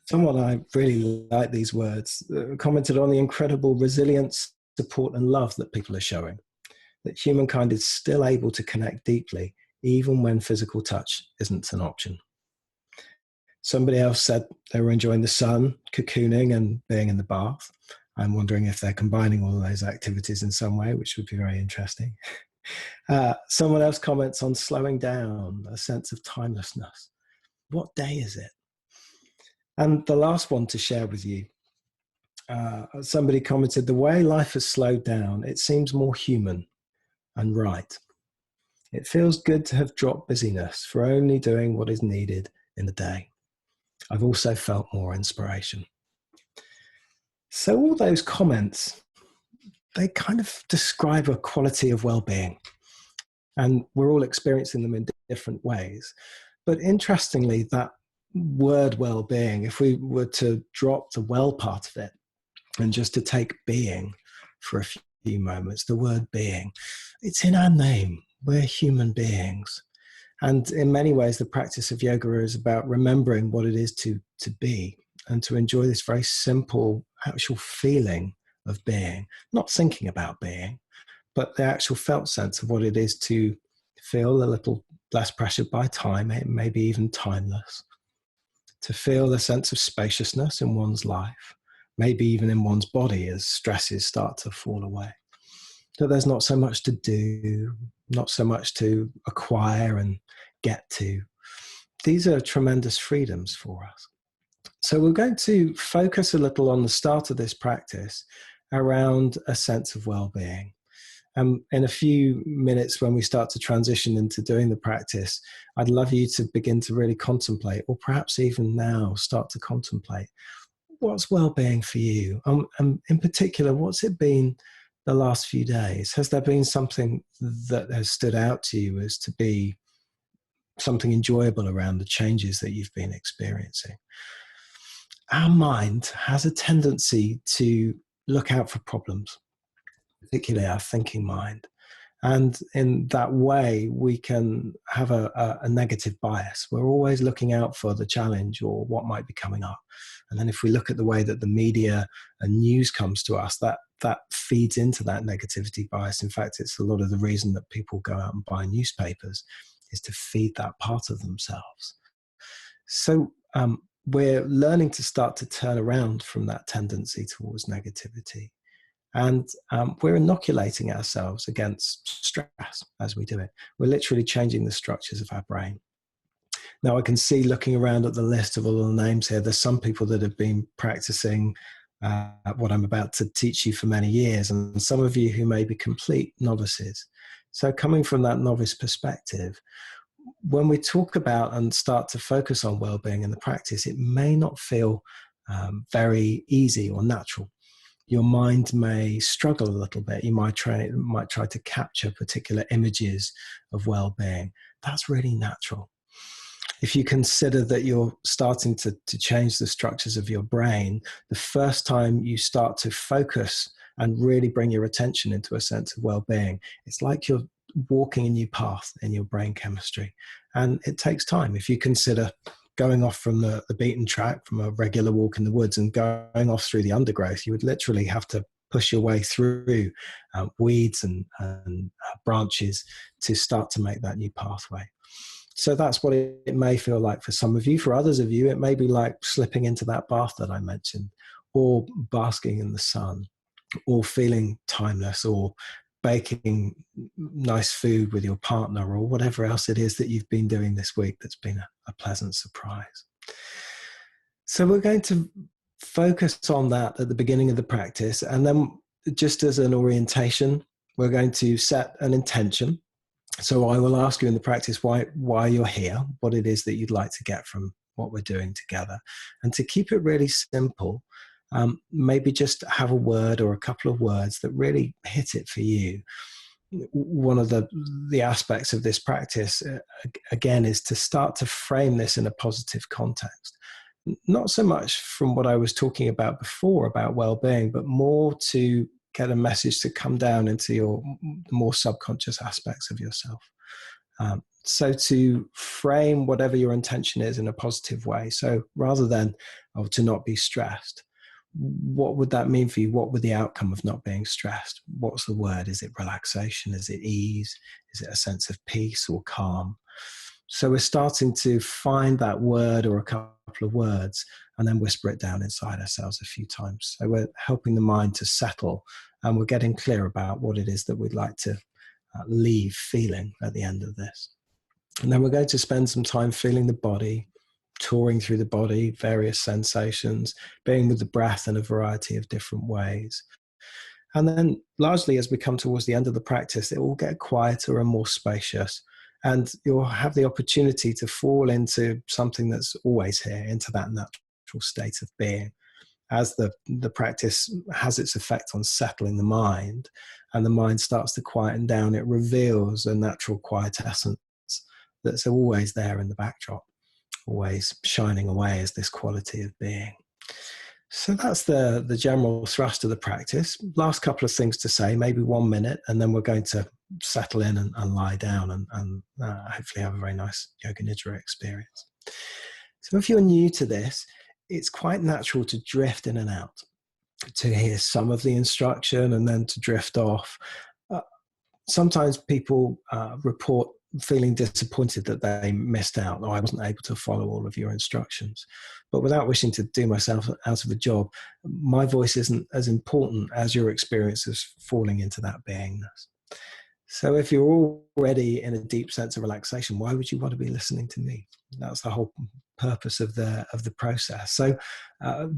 Someone, I really like these words, commented on the incredible resilience, support, and love that people are showing, that humankind is still able to connect deeply, even when physical touch isn't an option. Somebody else said they were enjoying the sun, cocooning, and being in the bath. I'm wondering if they're combining all of those activities in some way, which would be very interesting. Someone else comments on slowing down, a sense of timelessness. What day is it? And the last one to share with you, somebody commented, the way life has slowed down, it seems more human and right. It feels good to have dropped busyness for only doing what is needed in the day. I've also felt more inspiration. So all those comments, they kind of describe a quality of well-being. And we're all experiencing them in different ways. But interestingly, that word well-being, if we were to drop the well part of it and just to take being for a few moments, the word being, it's in our name. We're human beings. And in many ways, the practice of yoga is about remembering what it is to be and to enjoy this very simple actual feeling of being, not thinking about being, but the actual felt sense of what it is to feel a little less pressured by time, maybe even timeless, to feel a sense of spaciousness in one's life, maybe even in one's body as stresses start to fall away. That there's not so much to do, not so much to acquire and get to. These are tremendous freedoms for us. So we're going to focus a little on the start of this practice around a sense of well-being. In a few minutes, when we start to transition into doing the practice, I'd love you to begin to really contemplate, or perhaps even now start to contemplate, what's well-being for you? And in particular, what's it been the last few days? Has there been something that has stood out to you as to be something enjoyable around the changes that you've been experiencing? Our mind has a tendency to look out for problems, particularly our thinking mind. And in that way, we can have a negative bias. We're always looking out for the challenge or what might be coming up. And then if we look at the way that the media and news comes to us, that feeds into that negativity bias. In fact, it's a lot of the reason that people go out and buy newspapers, is to feed that part of themselves. So we're learning to start to turn around from that tendency towards negativity. And we're inoculating ourselves against stress as we do it. We're literally changing the structures of our brain. Now, I can see, looking around at the list of all the names here, there's some people that have been practicing what I'm about to teach you for many years, and some of you who may be complete novices. So coming from that novice perspective, when we talk about and start to focus on well-being in the practice, it may not feel very easy or natural. Your mind may struggle a little bit. You might try to capture particular images of well-being. That's really natural. If you consider that you're starting to change the structures of your brain, the first time you start to focus and really bring your attention into a sense of well-being, it's like you're walking a new path in your brain chemistry. And it takes time. If you consider going off from the beaten track, from a regular walk in the woods, and going off through the undergrowth, you would literally have to push your way through weeds and branches to start to make that new pathway. So that's what it may feel like for some of you. For others of you, it may be like slipping into that bath that I mentioned, or basking in the sun, or feeling timeless, or baking nice food with your partner, or whatever else it is that you've been doing this week that's been a pleasant surprise. So we're going to focus on that at the beginning of the practice, and then just as an orientation, we're going to set an intention. So I will ask you in the practice why you're here, what it is that you'd like to get from what we're doing together. And to keep it really simple, maybe just have a word or a couple of words that really hit it for you. One of the aspects of this practice, again, is to start to frame this in a positive context. Not so much from what I was talking about before about well-being, but more to get a message to come down into your more subconscious aspects of yourself. So to frame whatever your intention is in a positive way. So rather than to not be stressed, what would that mean for you? What would the outcome of not being stressed? What's the word? Is it relaxation? Is it ease? Is it a sense of peace or calm? So we're starting to find that word or a couple of words and then whisper it down inside ourselves a few times. So we're helping the mind to settle, and we're getting clear about what it is that we'd like to leave feeling at the end of this. And then we're going to spend some time feeling the body, touring through the body, various sensations, being with the breath in a variety of different ways. And then largely as we come towards the end of the practice, it will get quieter and more spacious. And you'll have the opportunity to fall into something that's always here, into that natural state of being. As the practice has its effect on settling the mind, and the mind starts to quieten down, it reveals a natural quietessence that's always there in the backdrop, always shining away as this quality of being. So that's the general thrust of the practice. Last couple of things to say, maybe 1 minute, and then we're going to settle in and lie down and hopefully have a very nice Yoga Nidra experience. So if you're new to this, it's quite natural to drift in and out, to hear some of the instruction and then to drift off. Sometimes people report feeling disappointed that they missed out, or I wasn't able to follow all of your instructions. But without wishing to do myself out of a job, my voice isn't as important as your experience of falling into that beingness. So if you're already in a deep sense of relaxation, why would you want to be listening to me? That's the whole purpose of the process. So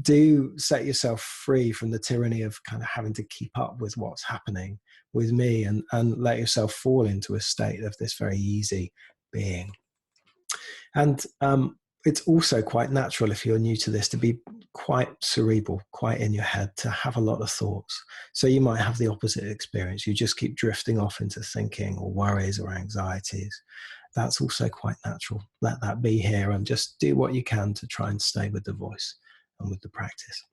do set yourself free from the tyranny of kind of having to keep up with what's happening with me, and let yourself fall into a state of this very easy being. And it's also quite natural, if you're new to this, to be quite cerebral, quite in your head, to have a lot of thoughts. So you might have the opposite experience. You just keep drifting off into thinking or worries or anxieties. That's also quite natural. Let that be here and just do what you can to try and stay with the voice and with the practice.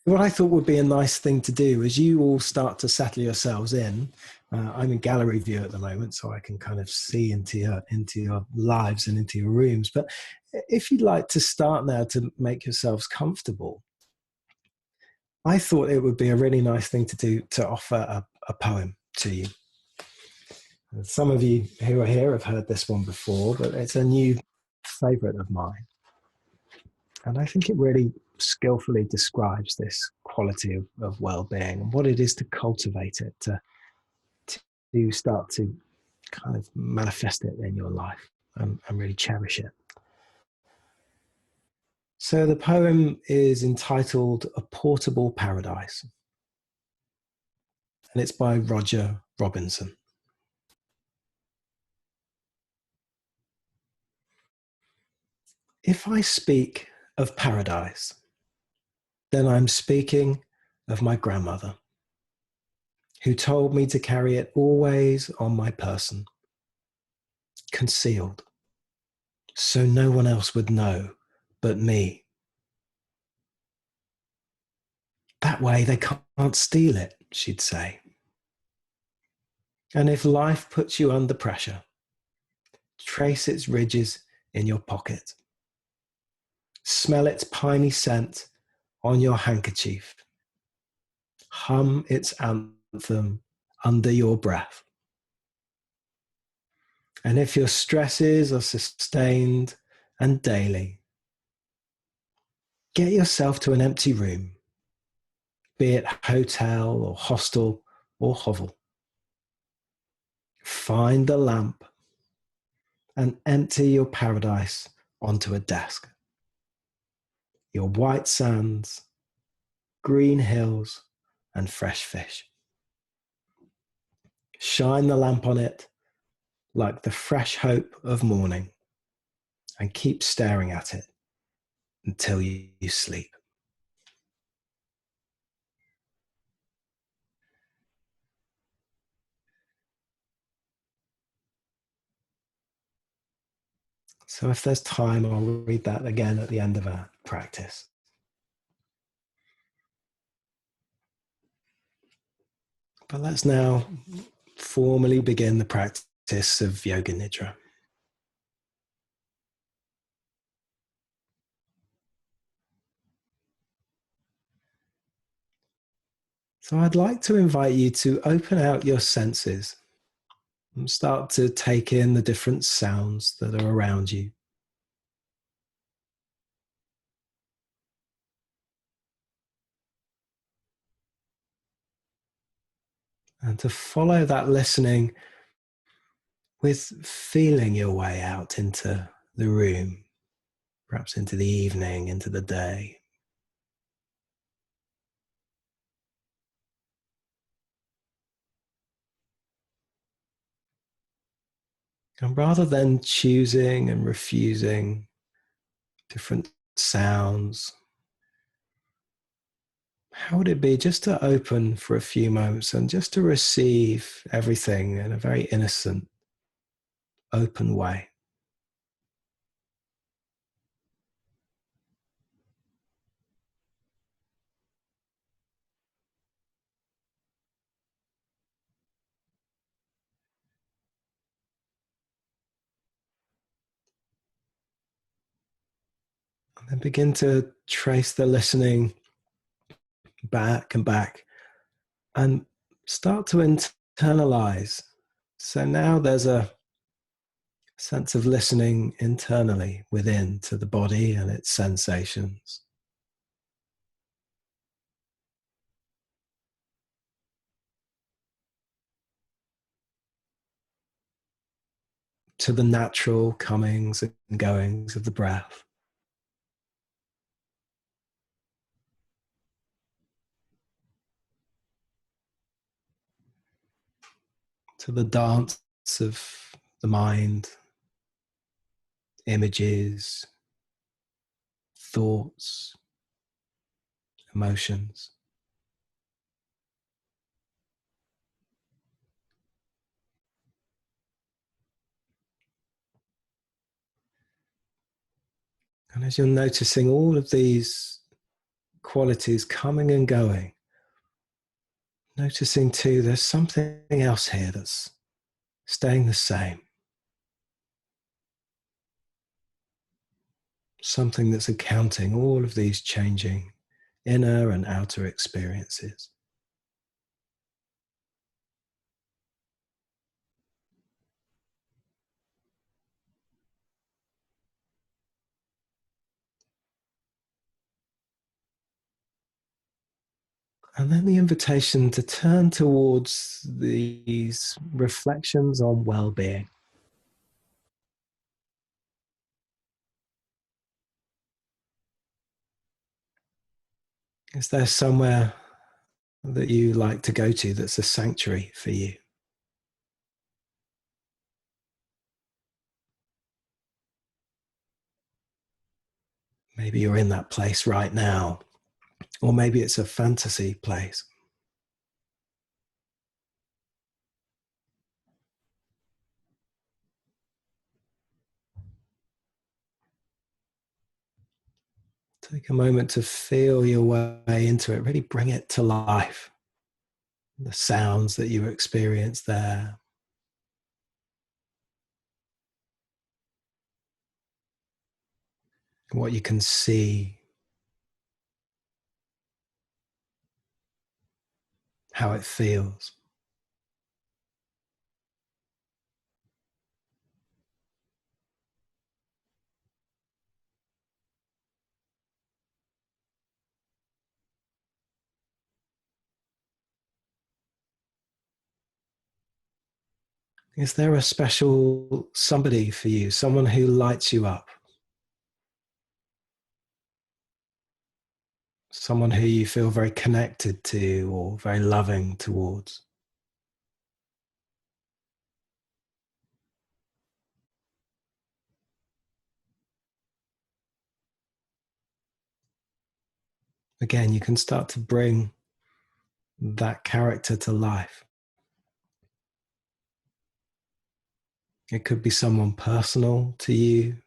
What I thought would be a nice thing to do as you all start to settle yourselves in. I'm in gallery view at the moment, so I can kind of see into your lives and into your rooms. But if you'd like to start now to make yourselves comfortable, I thought it would be a really nice thing to do to offer a poem to you. Some of you who are here have heard this one before, but it's a new favourite of mine. And I think it really skillfully describes this quality of well-being and what it is to cultivate it, to start to kind of manifest it in your life and really cherish it. So the poem is entitled A Portable Paradise, and it's by Roger Robinson. If I speak of paradise, then I'm speaking of my grandmother, who told me to carry it always on my person, concealed, so no one else would know but me. That way they can't steal it, she'd say. And if life puts you under pressure, trace its ridges in your pocket. Smell its piney scent on your handkerchief. Hum its anthem under your breath. And if your stresses are sustained and daily, get yourself to an empty room, be it hotel or hostel or hovel. Find a lamp and empty your paradise onto a desk. Your white sands, green hills, and fresh fish. Shine the lamp on it like the fresh hope of morning and keep staring at it until you sleep. So if there's time, I'll read that again at the end of our practice. But let's now formally begin the practice of Yoga Nidra. So I'd like to invite you to open out your senses and start to take in the different sounds that are around you. And to follow that listening with feeling your way out into the room, perhaps into the evening, into the day. And rather than choosing and refusing different sounds, how would it be just to open for a few moments and just to receive everything in a very innocent, open way? And then begin to trace the listening back and back and start to internalize. So now there's a sense of listening internally within to the body and its sensations. To the natural comings and goings of the breath. To the dance of the mind, images, thoughts, emotions. And as you're noticing all of these qualities coming and going, noticing too there's something else here that's staying the same. Something that's accounting all of these changing inner and outer experiences. And then the invitation to turn towards these reflections on well-being. Is there somewhere that you like to go to that's a sanctuary for you? Maybe you're in that place right now, or maybe it's a fantasy place. Take a moment to feel your way into it. Really bring it to life. The sounds that you experience there. What you can see. How it feels. Is there a special somebody for you? Someone who lights you up? Someone who you feel very connected to or very loving towards? Again, you can start to bring that character to life. It could be someone personal to you.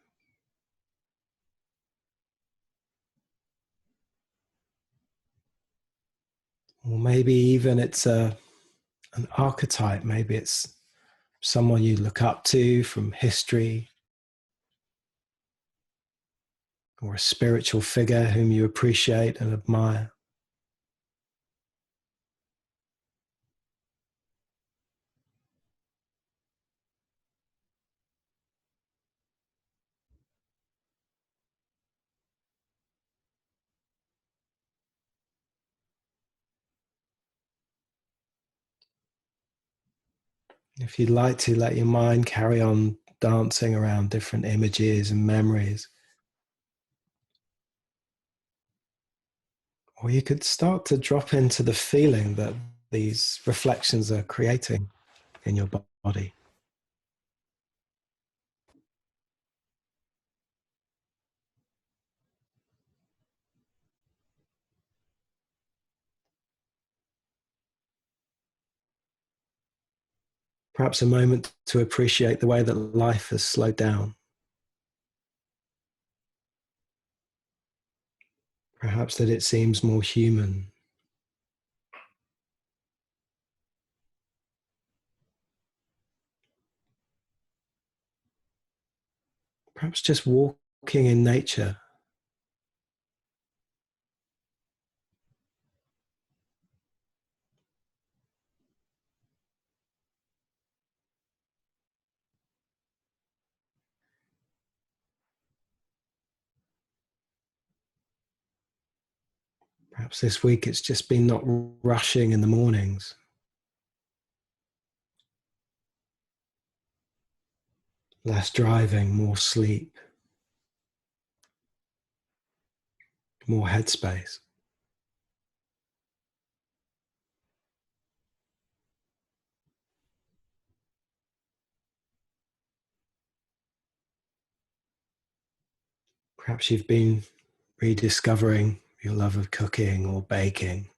Or maybe even it's an archetype. Maybe it's someone you look up to from history, or a spiritual figure whom you appreciate and admire. If you'd like to, let your mind carry on dancing around different images and memories. Or you could start to drop into the feeling that these reflections are creating in your body. Perhaps a moment to appreciate the way that life has slowed down. Perhaps that it seems more human. Perhaps just walking in nature. Perhaps this week it's just been not rushing in the mornings. Less driving, more sleep, more headspace. Perhaps you've been rediscovering your love of cooking or baking.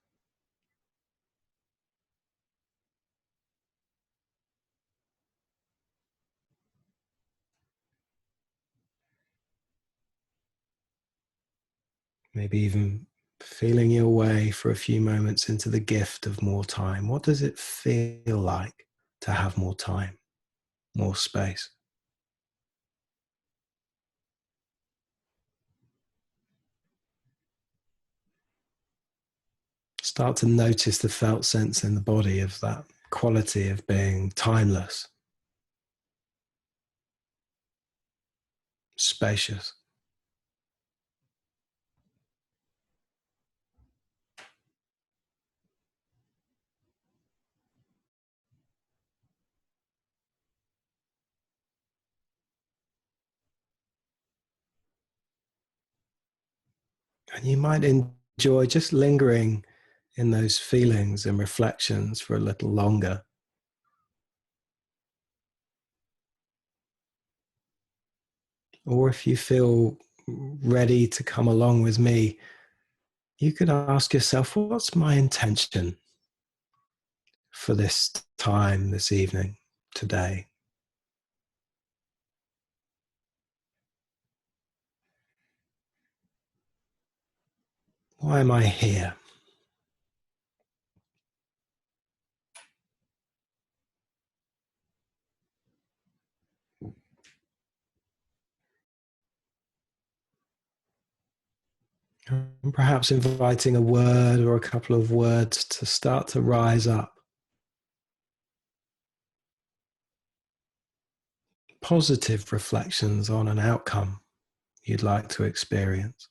Maybe even feeling your way for a few moments into the gift of more time. What does it feel like to have more time, more space? Start to notice the felt sense in the body of that quality of being timeless, spacious. And you might enjoy just lingering in those feelings and reflections for a little longer. Or if you feel ready to come along with me, you could ask yourself, what's my intention for this time, this evening, today? Why am I here? And perhaps inviting a word or a couple of words to start to rise up. Positive reflections on an outcome you'd like to experience.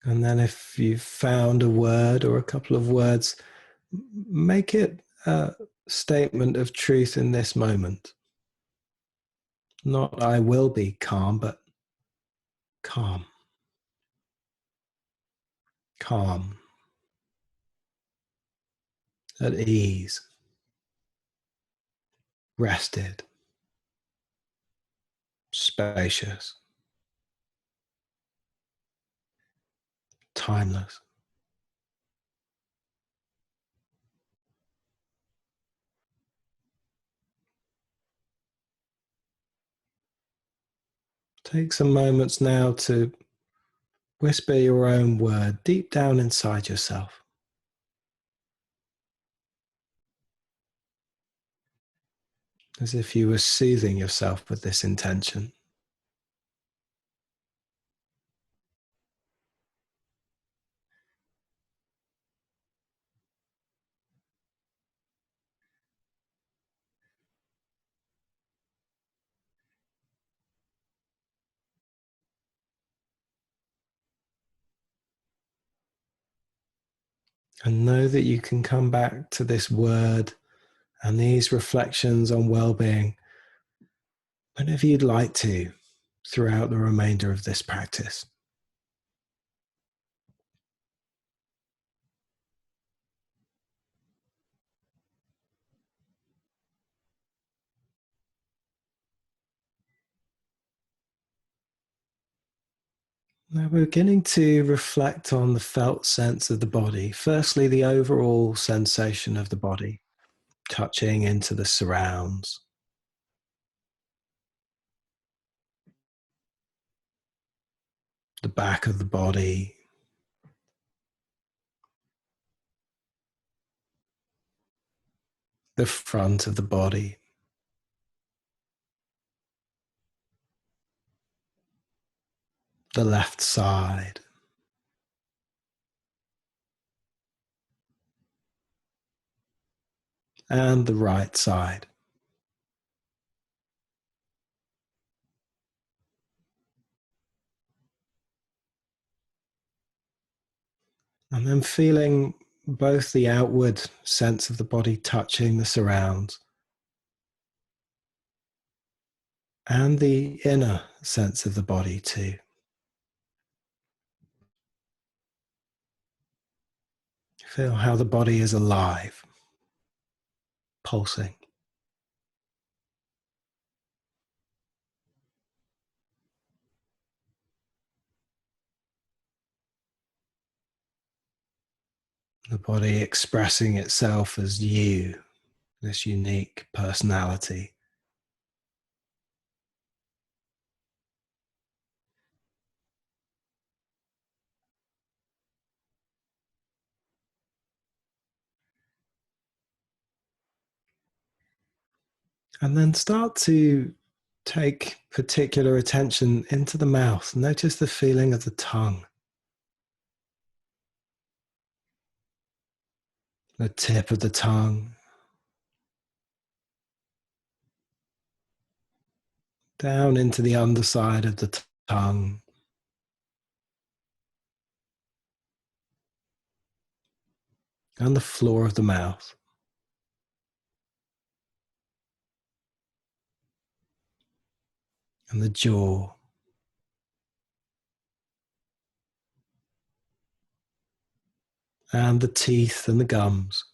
And then if you've found a word or a couple of words, make it a statement of truth in this moment. Not I will be calm, but calm. Calm. At ease. Rested. Spacious. Timeless. Take some moments now to whisper your own word deep down inside yourself. As if you were soothing yourself with this intention. And know that you can come back to this word and these reflections on well-being whenever you'd like to throughout the remainder of this practice. Now we're beginning to reflect on the felt sense of the body. Firstly, the overall sensation of the body, touching into the surrounds. The back of the body. The front of the body. The left side. And the right side. And then feeling both the outward sense of the body touching the surrounds and the inner sense of the body too. Feel how the body is alive, pulsing. The body expressing itself as you, this unique personality. And then start to take particular attention into the mouth. Notice the feeling of the tongue. The tip of the tongue. Down into the underside of the tongue. and the floor of the mouth. And the jaw. And the teeth and the gums.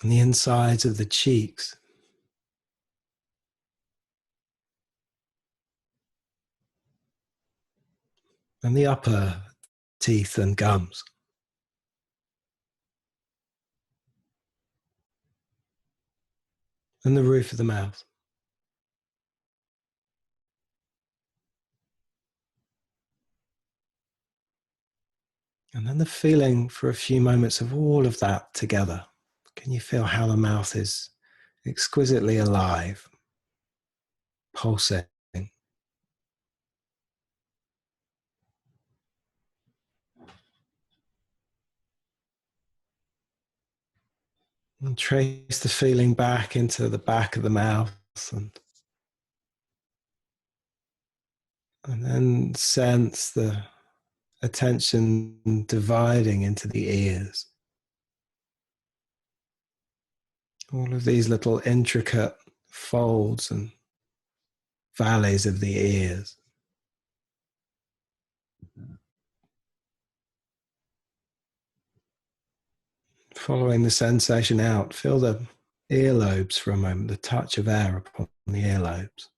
And the insides of the cheeks. And the upper teeth and gums. And the roof of the mouth. And then the feeling for a few moments of all of that together. Can you feel how the mouth is exquisitely alive, pulsating? And trace the feeling back into the back of the mouth, and then sense the attention dividing into the ears. All of these little intricate folds and valleys of the ears. Following the sensation out, feel the earlobes for a moment, the touch of air upon the earlobes.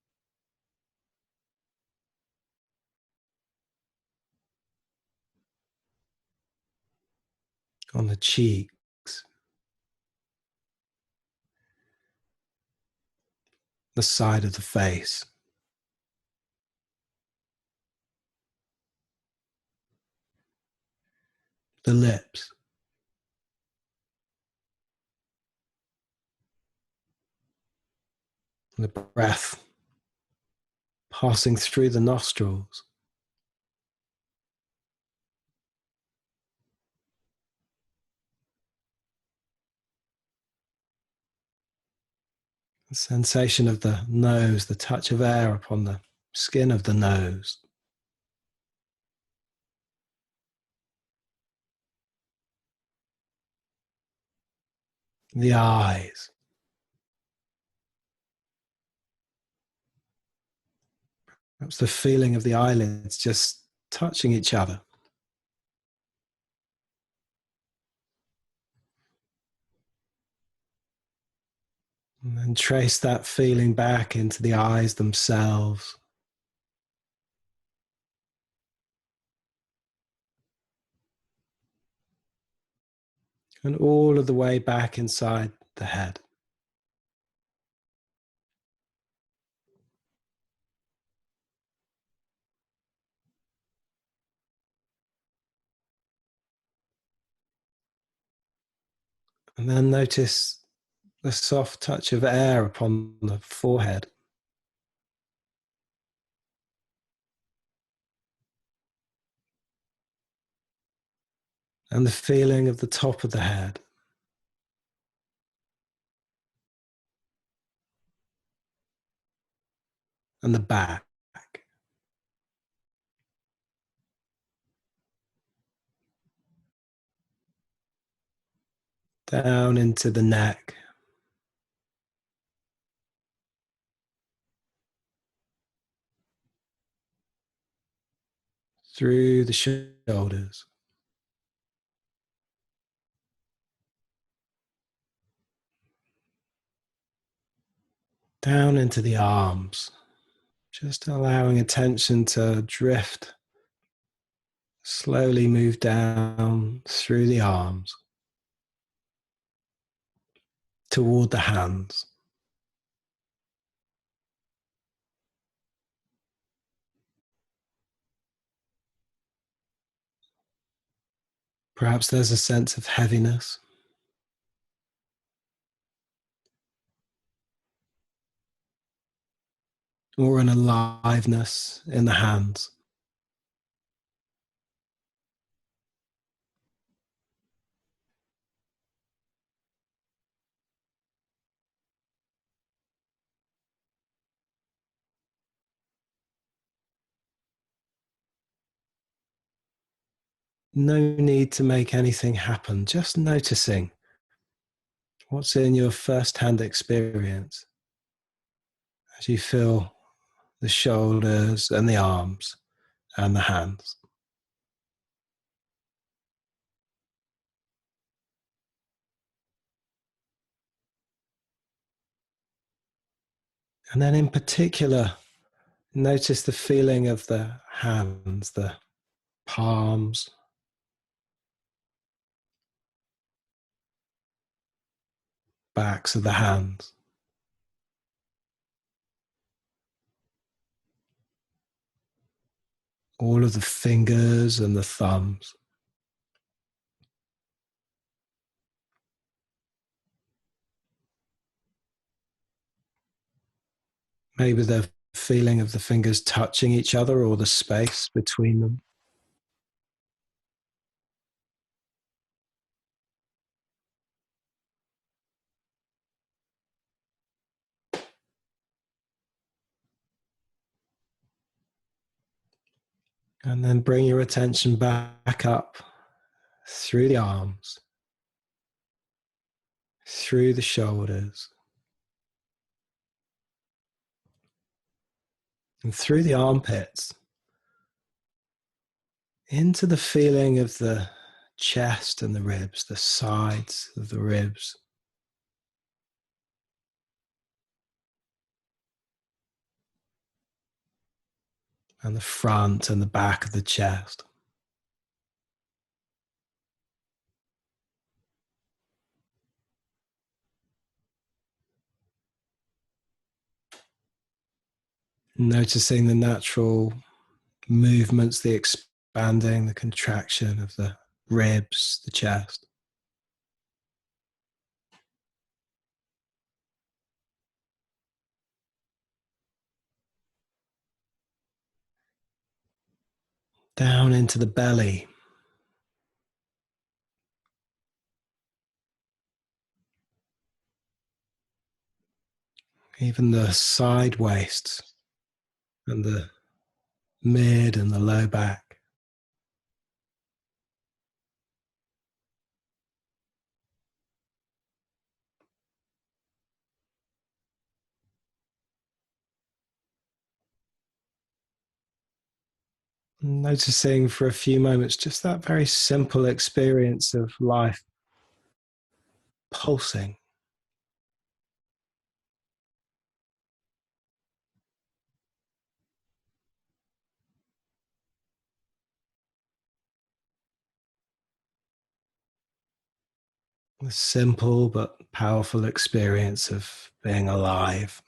On the cheeks, the side of the face, the lips, the breath passing through the nostrils. The sensation of the nose, the touch of air upon the skin of the nose. The eyes. Perhaps the feeling of the eyelids just touching each other. And then trace that feeling back into the eyes themselves. And all of the way back inside the head. And then notice the soft touch of air upon the forehead. And the feeling of the top of the head. And the back. Down into the neck. Through the shoulders. Down into the arms. Just allowing attention to drift. Slowly move down through the arms. Toward the hands. Perhaps there's a sense of heaviness. Or an aliveness in the hands. No need to make anything happen, just noticing what's in your first-hand experience as you feel the shoulders and the arms and the hands. And then in particular, notice the feeling of the hands, the palms, backs of the hands. All of the fingers and the thumbs. Maybe the feeling of the fingers touching each other or the space between them. And then bring your attention back up through the arms, through the shoulders, and through the armpits, into the feeling of the chest and the ribs, the sides of the ribs. And the front and the back of the chest. Noticing the natural movements, the expanding, the contraction of the ribs, the chest. Down into the belly. Even the side waist and the mid and the low back. Noticing for a few moments just that very simple experience of life pulsing. A simple but powerful experience of being alive.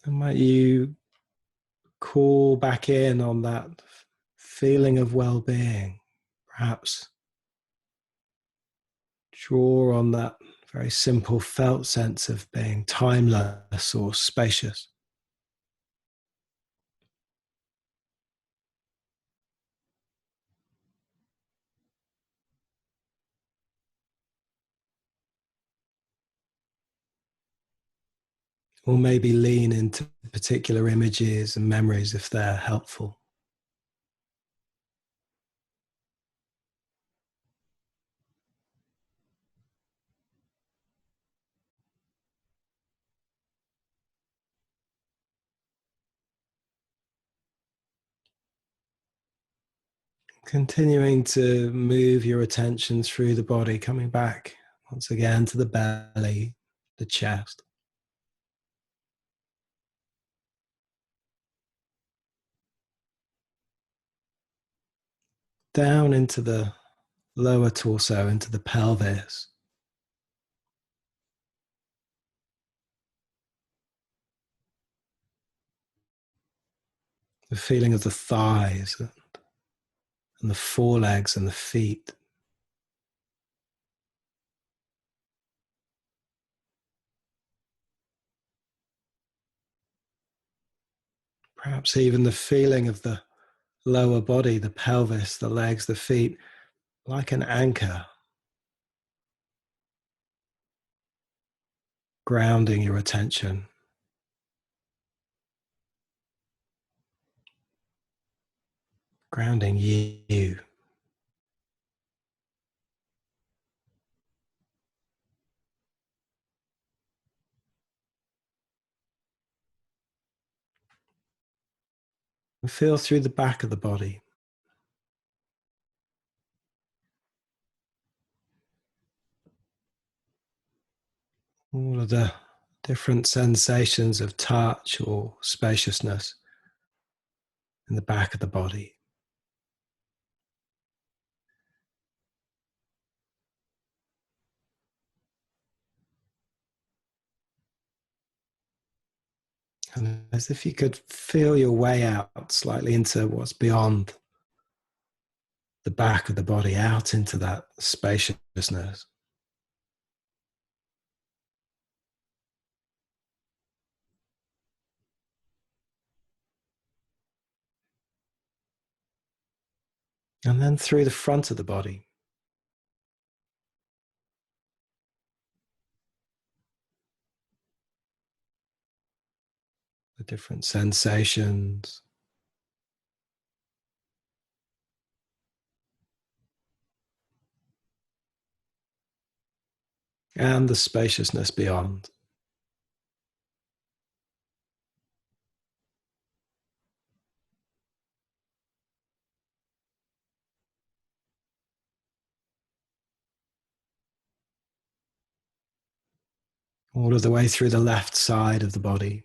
And might you call back in on that feeling of well-being, perhaps draw on that very simple felt sense of being timeless or spacious. Or maybe lean into particular images and memories if they're helpful. Continuing to move your attention through the body, coming back once again to the belly, the chest. Down into the lower torso, into the pelvis. The feeling of the thighs and the forelegs and the feet. Perhaps even the feeling of the lower body, the pelvis, the legs, the feet, like an anchor. grounding your attention. Grounding you. And feel through the back of the body. All of the different sensations of touch or spaciousness in the back of the body. And as if you could feel your way out slightly into what's beyond the back of the body, out into that spaciousness. And then through the front of the body. The different sensations. And the spaciousness beyond. All of the way through the left side of the body.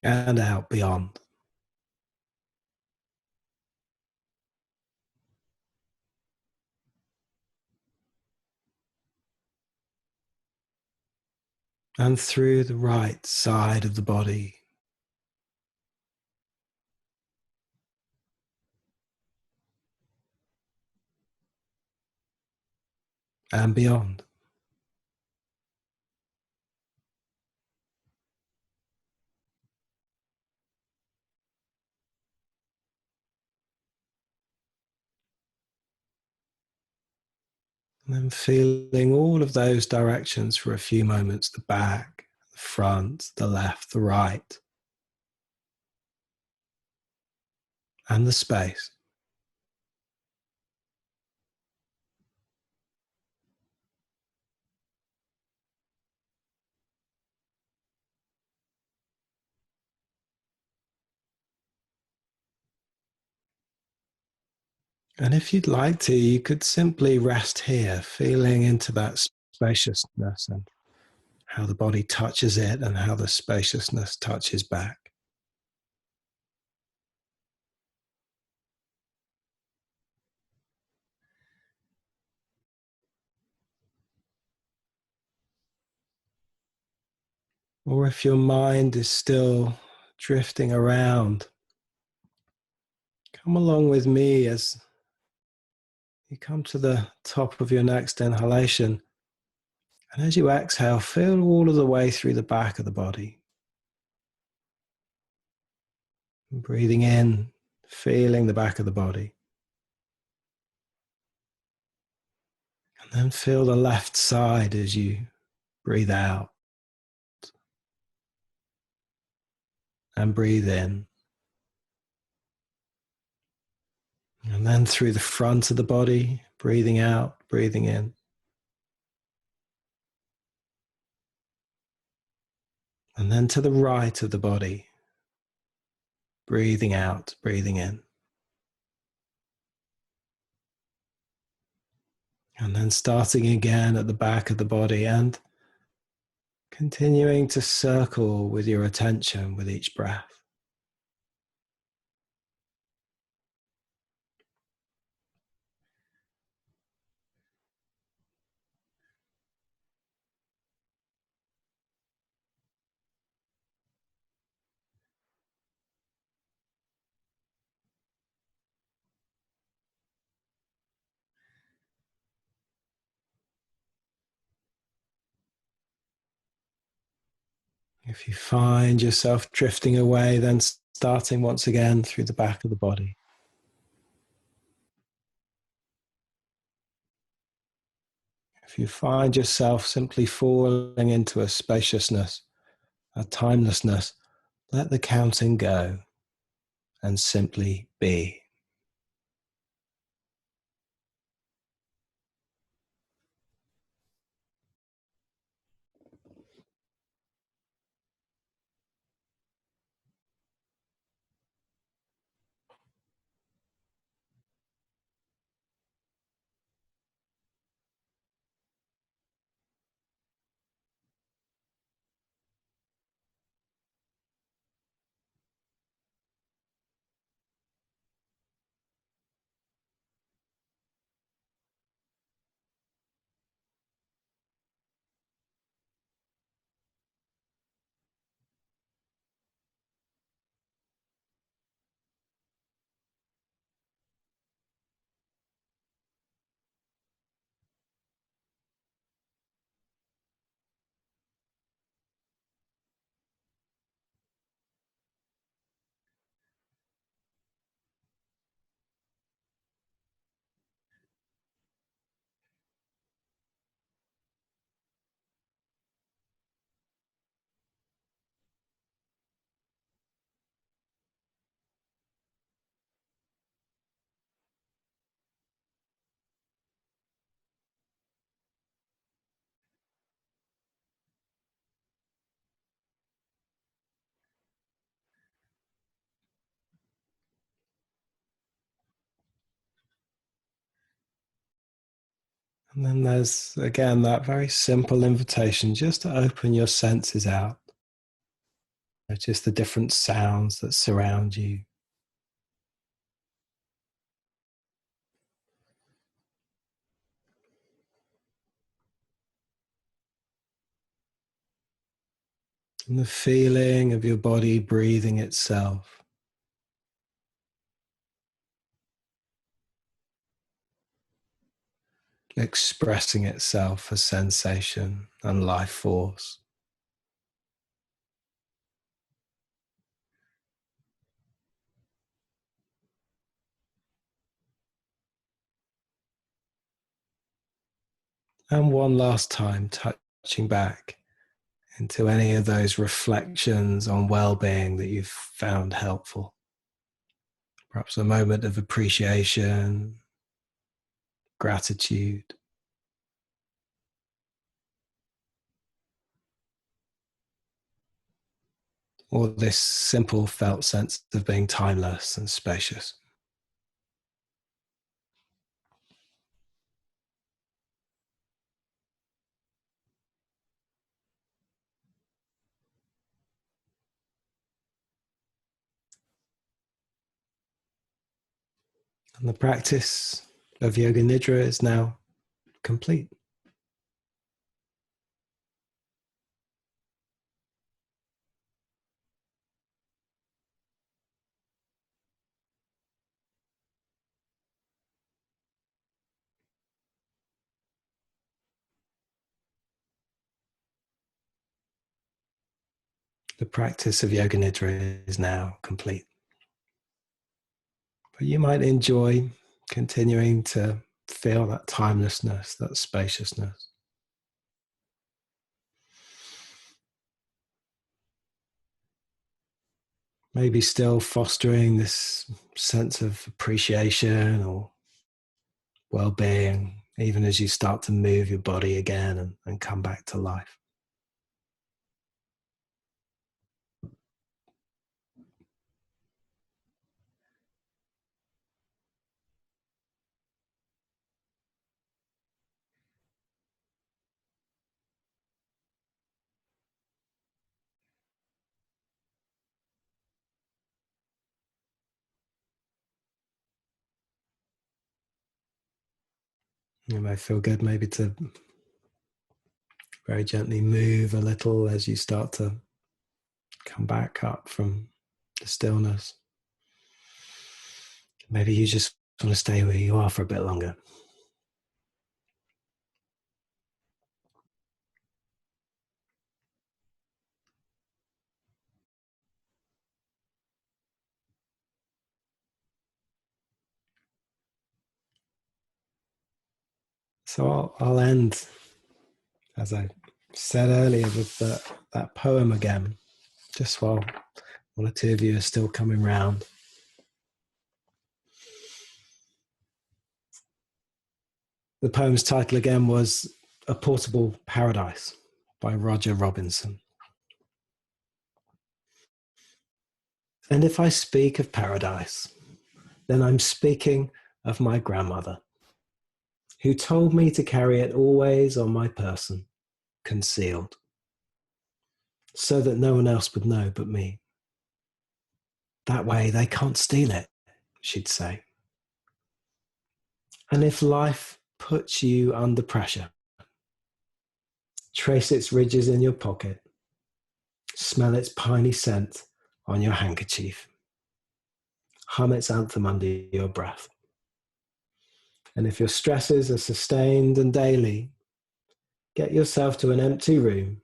And out beyond. And through the right side of the body. And beyond. And then feeling all of those directions for a few moments, the back, the front, the left, the right, and the space. And if you'd like to, you could simply rest here, feeling into that spaciousness and how the body touches it and how the spaciousness touches back. Or if your mind is still drifting around, come along with me as you come to the top of your next inhalation. And as you exhale, feel all of the way through the back of the body. And breathing in, feeling the back of the body. And then feel the left side as you breathe out. And breathe in. And then through the front of the body, breathing out, breathing in. And then to the right of the body, breathing out, breathing in. And then starting again at the back of the body and continuing to circle with your attention with each breath. If you find yourself drifting away, then starting once again through the back of the body. If you find yourself simply falling into a spaciousness, a timelessness, let the counting go and simply be. And then there's, again, that very simple invitation just to open your senses out. Notice the different sounds that surround you. And the feeling of your body breathing itself. Expressing itself as sensation and life force. And one last time, touching back into any of those reflections on well-being that you've found helpful. Perhaps a moment of appreciation, gratitude. Or this simple felt sense of being timeless and spacious. And the practice of Yoga Nidra is now complete. The practice of Yoga Nidra is now complete. But you might enjoy continuing to feel that timelessness, that spaciousness. Maybe still fostering this sense of appreciation or well-being, even as you start to move your body again and come back to life. You may feel good maybe to very gently move a little as you start to come back up from the stillness. Maybe you just want to stay where you are for a bit longer. So I'll end as I said earlier with that poem again, just while one or two of you are still coming round. The poem's title again was A Portable Paradise by Roger Robinson. And if I speak of paradise, then I'm speaking of my grandmother, who told me to carry it always on my person, concealed, so that no one else would know but me. That way they can't steal it, she'd say. And if life puts you under pressure, trace its ridges in your pocket, smell its piney scent on your handkerchief, hum its anthem under your breath. And if your stresses are sustained and daily, get yourself to an empty room,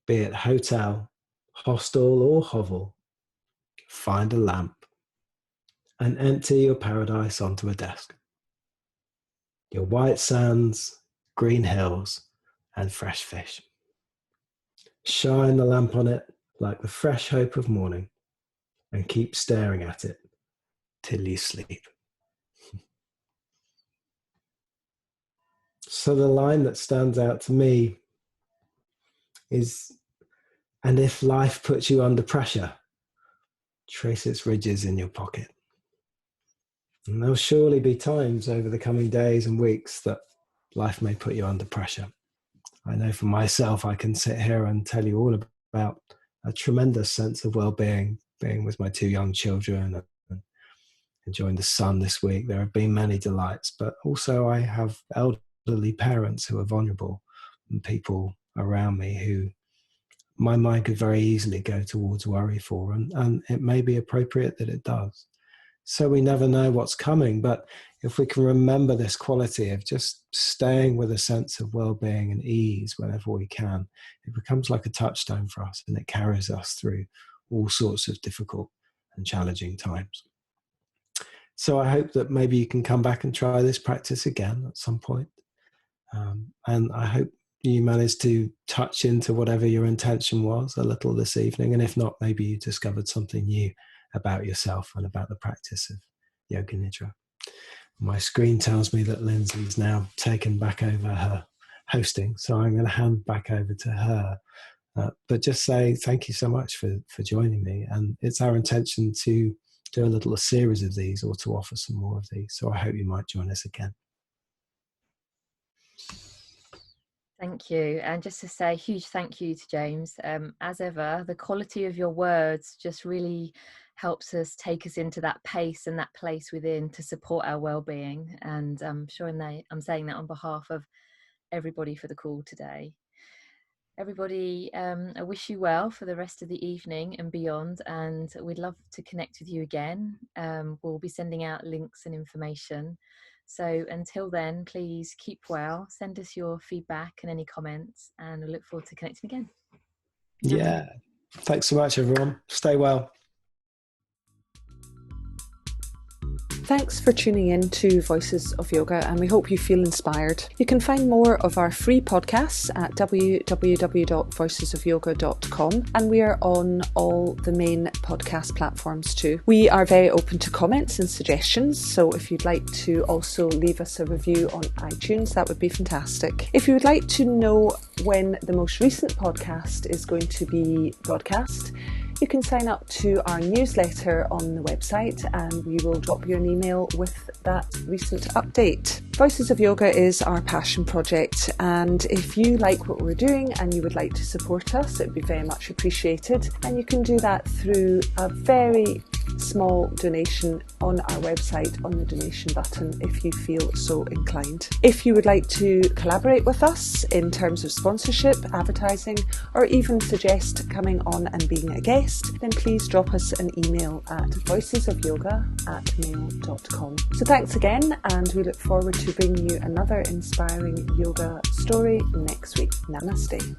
be it hotel, hostel or hovel, find a lamp and empty your paradise onto a desk. Your white sands, green hills and fresh fish. Shine the lamp on it like the fresh hope of morning and keep staring at it till you sleep. So the line that stands out to me is, and if life puts you under pressure, trace its ridges in your pocket. And there'll surely be times over the coming days and weeks that life may put you under pressure. I know for myself, I can sit here and tell you all about a tremendous sense of well-being, being with my two young children and enjoying the sun this week. There have been many delights, but also I have elderly parents who are vulnerable and people around me who my mind could very easily go towards worry for, and it may be appropriate that it does. So we never know what's coming, but if we can remember this quality of just staying with a sense of well-being and ease whenever we can, it becomes like a touchstone for us, and it carries us through all sorts of difficult and challenging times. So I hope that maybe you can come back and try this practice again at some point. And I hope you managed to touch into whatever your intention was a little this evening. And if not, maybe you discovered something new about yourself and about the practice of Yoga Nidra. My screen tells me that Lindsey's now taken back over her hosting, so I'm going to hand back over to her. But just say thank you so much for joining me. And it's our intention to do a series of these, or to offer some more of these. So I hope you might join us again. Thank you. And just to say a huge thank you to James. As ever, the quality of your words just really helps us take us into that pace and that place within to support our well-being. And I'm saying that on behalf of everybody for the call today. Everybody, I wish you well for the rest of the evening and beyond, and we'd love to connect with you again. We'll be sending out links and information. So until then, please keep well, send us your feedback and any comments, and I look forward to connecting again. Yeah, thanks so much, everyone. Stay well. Thanks for tuning in to Voices of Yoga, and we hope you feel inspired. You can find more of our free podcasts at www.voicesofyoga.com, and we are on all the main podcast platforms too. We are very open to comments and suggestions, so if you'd like to also leave us a review on iTunes, that would be fantastic. If you would like to know when the most recent podcast is going to be broadcast, you can sign up to our newsletter on the website, and we will drop you an email with that recent update. Voices of Yoga is our passion project, and if you like what we're doing and you would like to support us, it would be very much appreciated. And you can do that through a very small donation on our website on the donation button if you feel so inclined. If you would like to collaborate with us in terms of sponsorship, advertising, or even suggest coming on and being a guest, then please drop us an email at voicesofyoga@mail.com. So thanks again, and we look forward to bringing you another inspiring yoga story next week. Namaste.